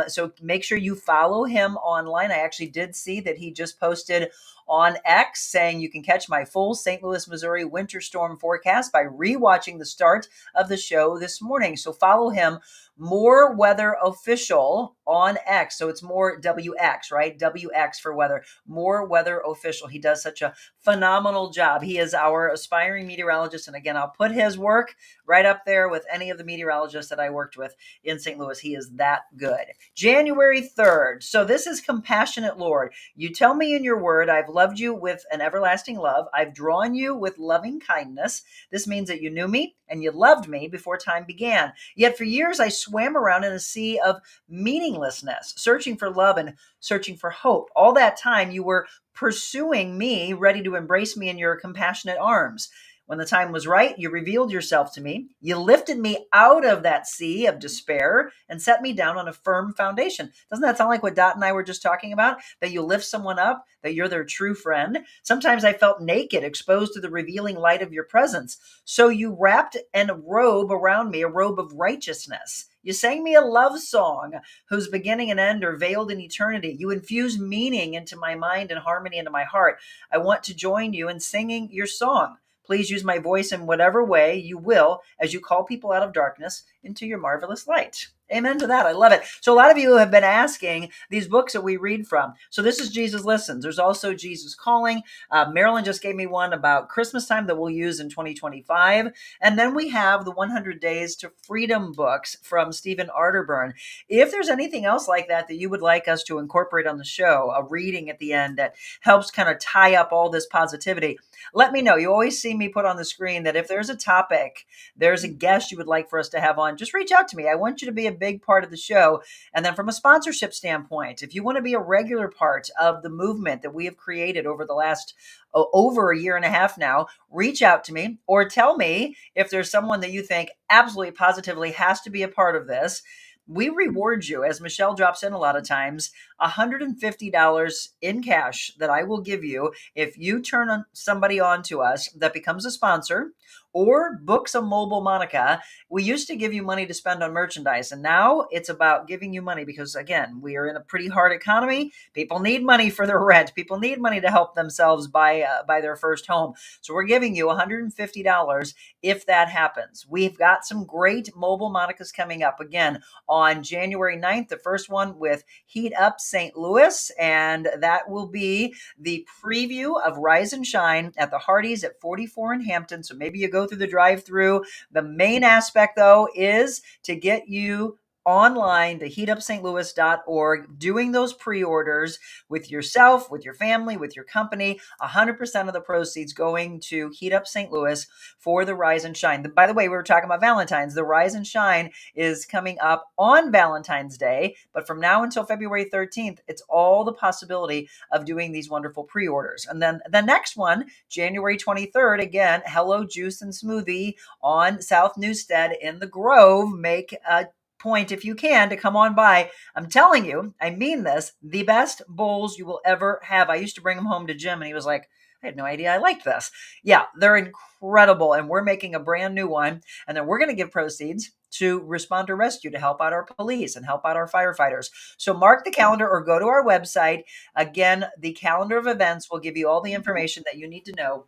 So make sure you follow him online. I actually did see that he just posted on X saying you can catch my full St. Louis, Missouri winter storm forecast by rewatching the start of the show this morning. So follow him, More Weather Official on X. So it's more WX, right? WX for weather. More Weather Official. He does such a phenomenal job. He is our aspiring meteorologist. And again, I'll put his work right up there with any of the meteorologists that I worked with in St. Louis. He is that good. January 3rd. So this is Compassionate Lord. You tell me in your word, I've loved you with an everlasting love. I've drawn you with loving kindness. This means that you knew me and you loved me before time began. Yet for years I swam around in a sea of meaninglessness, searching for love and searching for hope. All that time you were pursuing me, ready to embrace me in your compassionate arms. When the time was right, you revealed yourself to me. You lifted me out of that sea of despair and set me down on a firm foundation. Doesn't that sound like what Dot and I were just talking about? That you lift someone up, that you're their true friend. Sometimes I felt naked, exposed to the revealing light of your presence. So you wrapped a robe around me, a robe of righteousness. You sang me a love song whose beginning and end are veiled in eternity. You infused meaning into my mind and harmony into my heart. I want to join you in singing your song. Please use my voice in whatever way you will as you call people out of darkness into your marvelous light. Amen to that. I love it. So a lot of you have been asking these books that we read from. So this is Jesus Listens. There's also Jesus Calling. Marilyn just gave me one about Christmas time that we'll use in 2025. And then we have the 100 Days to Freedom books from Stephen Arterburn. If there's anything else like that that you would like us to incorporate on the show, a reading at the end that helps kind of tie up all this positivity, let me know. You always see me put on the screen that if there's a topic, there's a guest you would like for us to have on, just reach out to me. I want you to be a big part of the show. And then from a sponsorship standpoint, if you want to be a regular part of the movement that we have created over the last over a year and a half now, reach out to me or tell me if there's someone that you think absolutely positively has to be a part of this. We reward you, as Michelle drops in a lot of times, $150 in cash that I will give you if you turn somebody on to us that becomes a sponsor, or book some Mobile Monica. We used to give you money to spend on merchandise, and now it's about giving you money because, again, we are in a pretty hard economy. People need money for their rent. People need money to help themselves buy their first home. So we're giving you $150 if that happens. We've got some great Mobile Monicas coming up again on January 9th, the first one with Heat Up St. Louis, and that will be the preview of Rise and Shine at the Hardee's at 44 in Hampton. So maybe you go through the drive-through. The main aspect, though, is to get you online to heatupstlouis.org, doing those pre-orders with yourself, with your family, with your company. 100% of the proceeds going to Heat Up St. Louis for the Rise and Shine. By the way, we were talking about Valentine's. The Rise and Shine is coming up on Valentine's Day, but from now until February 13th, it's all the possibility of doing these wonderful pre-orders. And then the next one, January 23rd, again, Hello Juice and Smoothie on South Newstead in the Grove. Make a point if you can to come on by. I'm telling you, I mean this, the best bowls you will ever have. I used to bring them home to Jim and he was like, I had no idea I liked this. Yeah, they're incredible. And we're making a brand new one. And then we're going to give proceeds to Responder Rescue to help out our police and help out our firefighters. So mark the calendar or go to our website. Again, the calendar of events will give you all the information that you need to know.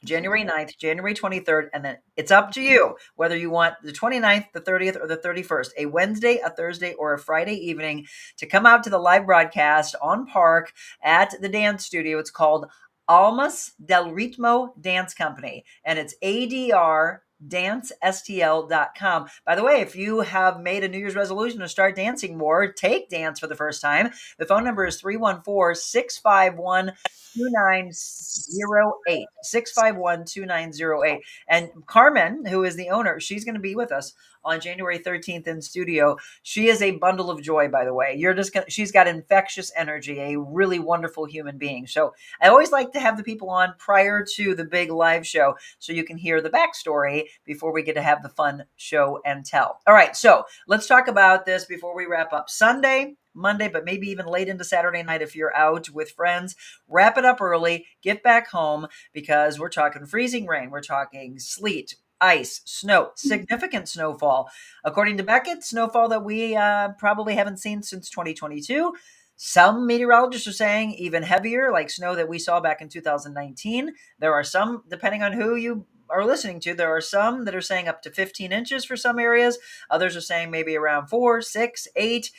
January 9th, January 23rd, and then it's up to you whether you want the 29th, the 30th, or the 31st, a Wednesday, a Thursday, or a Friday evening to come out to the live broadcast on Park at the dance studio. It's called Almas del Ritmo Dance Company, and it's ADRDanceSTL.com. By the way, if you have made a New Year's resolution to start dancing more, take dance for the first time. The phone number is 314-651 2908 651-2908. And Carmen, who is the owner, she's going to be with us on January 13th in studio. She is a bundle of joy, by the way. She's got infectious energy, a really wonderful human being. So I always like to have the people on prior to the big live show so you can hear the backstory before we get to have the fun show and tell. All right, so let's talk about this before we wrap up. Sunday, Monday, but maybe even late into Saturday night if you're out with friends. Wrap it up early, get back home, because we're talking freezing rain, we're talking sleet, ice, snow, significant snowfall. According to Beckett, snowfall that we probably haven't seen since 2022. Some meteorologists are saying even heavier, like snow that we saw back in 2019. There are some, depending on who you are listening to, there are some that are saying up to 15 inches for some areas. Others are saying maybe around 4, 6, 8.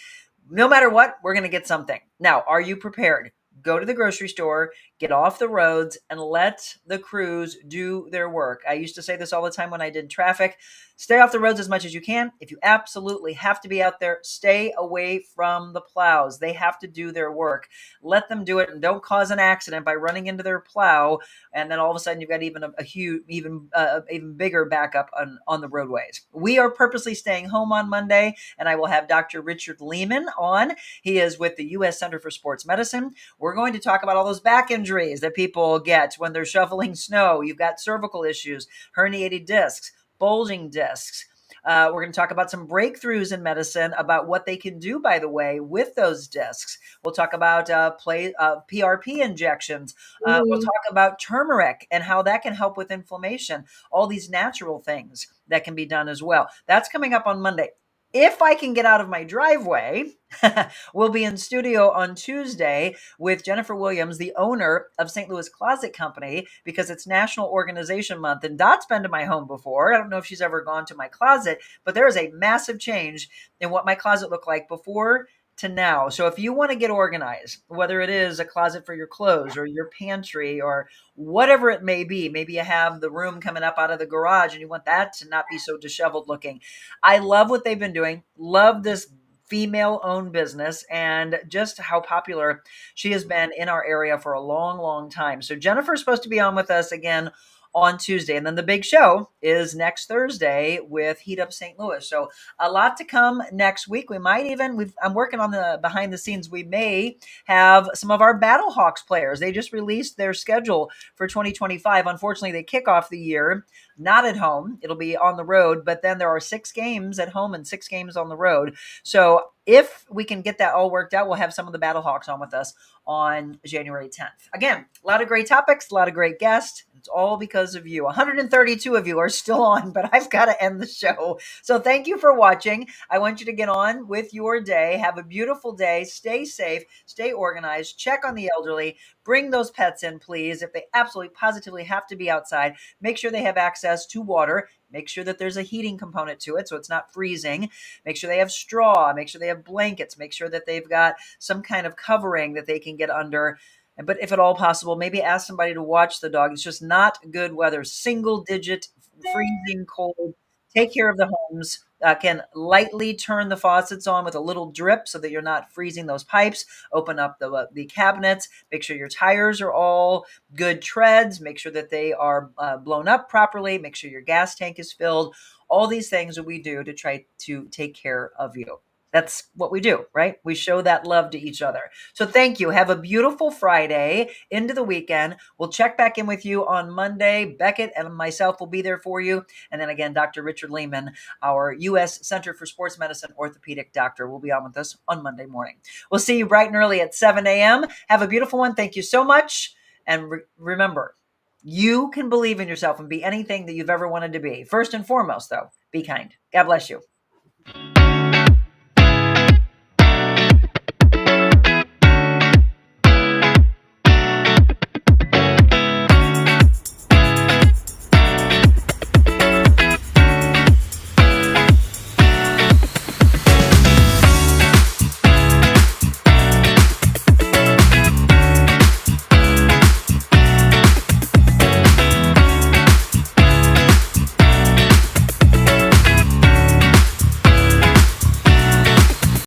No matter what, we're going to get something. Now, are you prepared? Go to the grocery store, get off the roads, and let the crews do their work. I used to say this all the time when I did traffic. Stay off the roads as much as you can. If you absolutely have to be out there, stay away from the plows. They have to do their work. Let them do it, and don't cause an accident by running into their plow. And then all of a sudden, you've got even a huge, even bigger backup on the roadways. We are purposely staying home on Monday, and I will have Dr. Richard Lehman on. He is with the U.S. Center for Sports Medicine. We're going to talk about all those back injuries that people get when they're shoveling snow. You've got cervical issues, herniated discs, bulging discs. We're going to talk about some breakthroughs in medicine about what they can do, by the way, with those discs. We'll talk about PRP injections. We'll talk about turmeric and how that can help with inflammation. All these natural things that can be done as well. That's coming up on Monday. If I can get out of my driveway, we'll be in studio on Tuesday with Jennifer Williams, the owner of St. Louis Closet Company, because it's National Organization Month. And Dot's been to my home before. I don't know if she's ever gone to my closet, but there is a massive change in what my closet looked like before to now. So if you want to get organized, whether it is a closet for your clothes or your pantry or whatever it may be, maybe you have the room coming up out of the garage and you want that to not be so disheveled looking. I love what they've been doing. Love this female-owned business and just how popular she has been in our area for a long, long time. So Jennifer's supposed to be on with us again on Tuesday. And then the big show is next Thursday with Heat Up St. Louis. So a lot to come next week. We might even, I'm working on the behind the scenes. We may have some of our Battlehawks players. They just released their schedule for 2025. Unfortunately, they kick off the year not at home. It'll be on the road, but then there are 6 games at home and 6 games on the road. So if we can get that all worked out, we'll have some of the Battlehawks on with us on January 10th. Again, a lot of great topics, a lot of great guests. It's all because of you. 132 of you are still on, but I've got to end the show. So thank you for watching. I want you to get on with your day. Have a beautiful day. Stay safe, stay organized, check on the elderly, bring those pets in, please. If they absolutely positively have to be outside, make sure they have access to water. Make sure that there's a heating component to it so it's not freezing. Make sure they have straw. Make sure they have blankets. Make sure that they've got some kind of covering that they can get under. But if at all possible, maybe ask somebody to watch the dog. It's just not good weather. Single digit, freezing cold. Take care of the homes. Can lightly turn the faucets on with a little drip so that you're not freezing those pipes. Open up the cabinets. Make sure your tires are all good treads. Make sure that they are blown up properly. Make sure your gas tank is filled. All these things that we do to try to take care of you. That's what we do, right? We show that love to each other. So thank you. Have a beautiful Friday into the weekend. We'll check back in with you on Monday. Beckett and myself will be there for you. And then again, Dr. Richard Lehman, our U.S. Center for Sports Medicine orthopedic doctor, will be on with us on Monday morning. We'll see you bright and early at 7 a.m. Have a beautiful one. Thank you so much. And remember, you can believe in yourself and be anything that you've ever wanted to be. First and foremost, though, be kind. God bless you.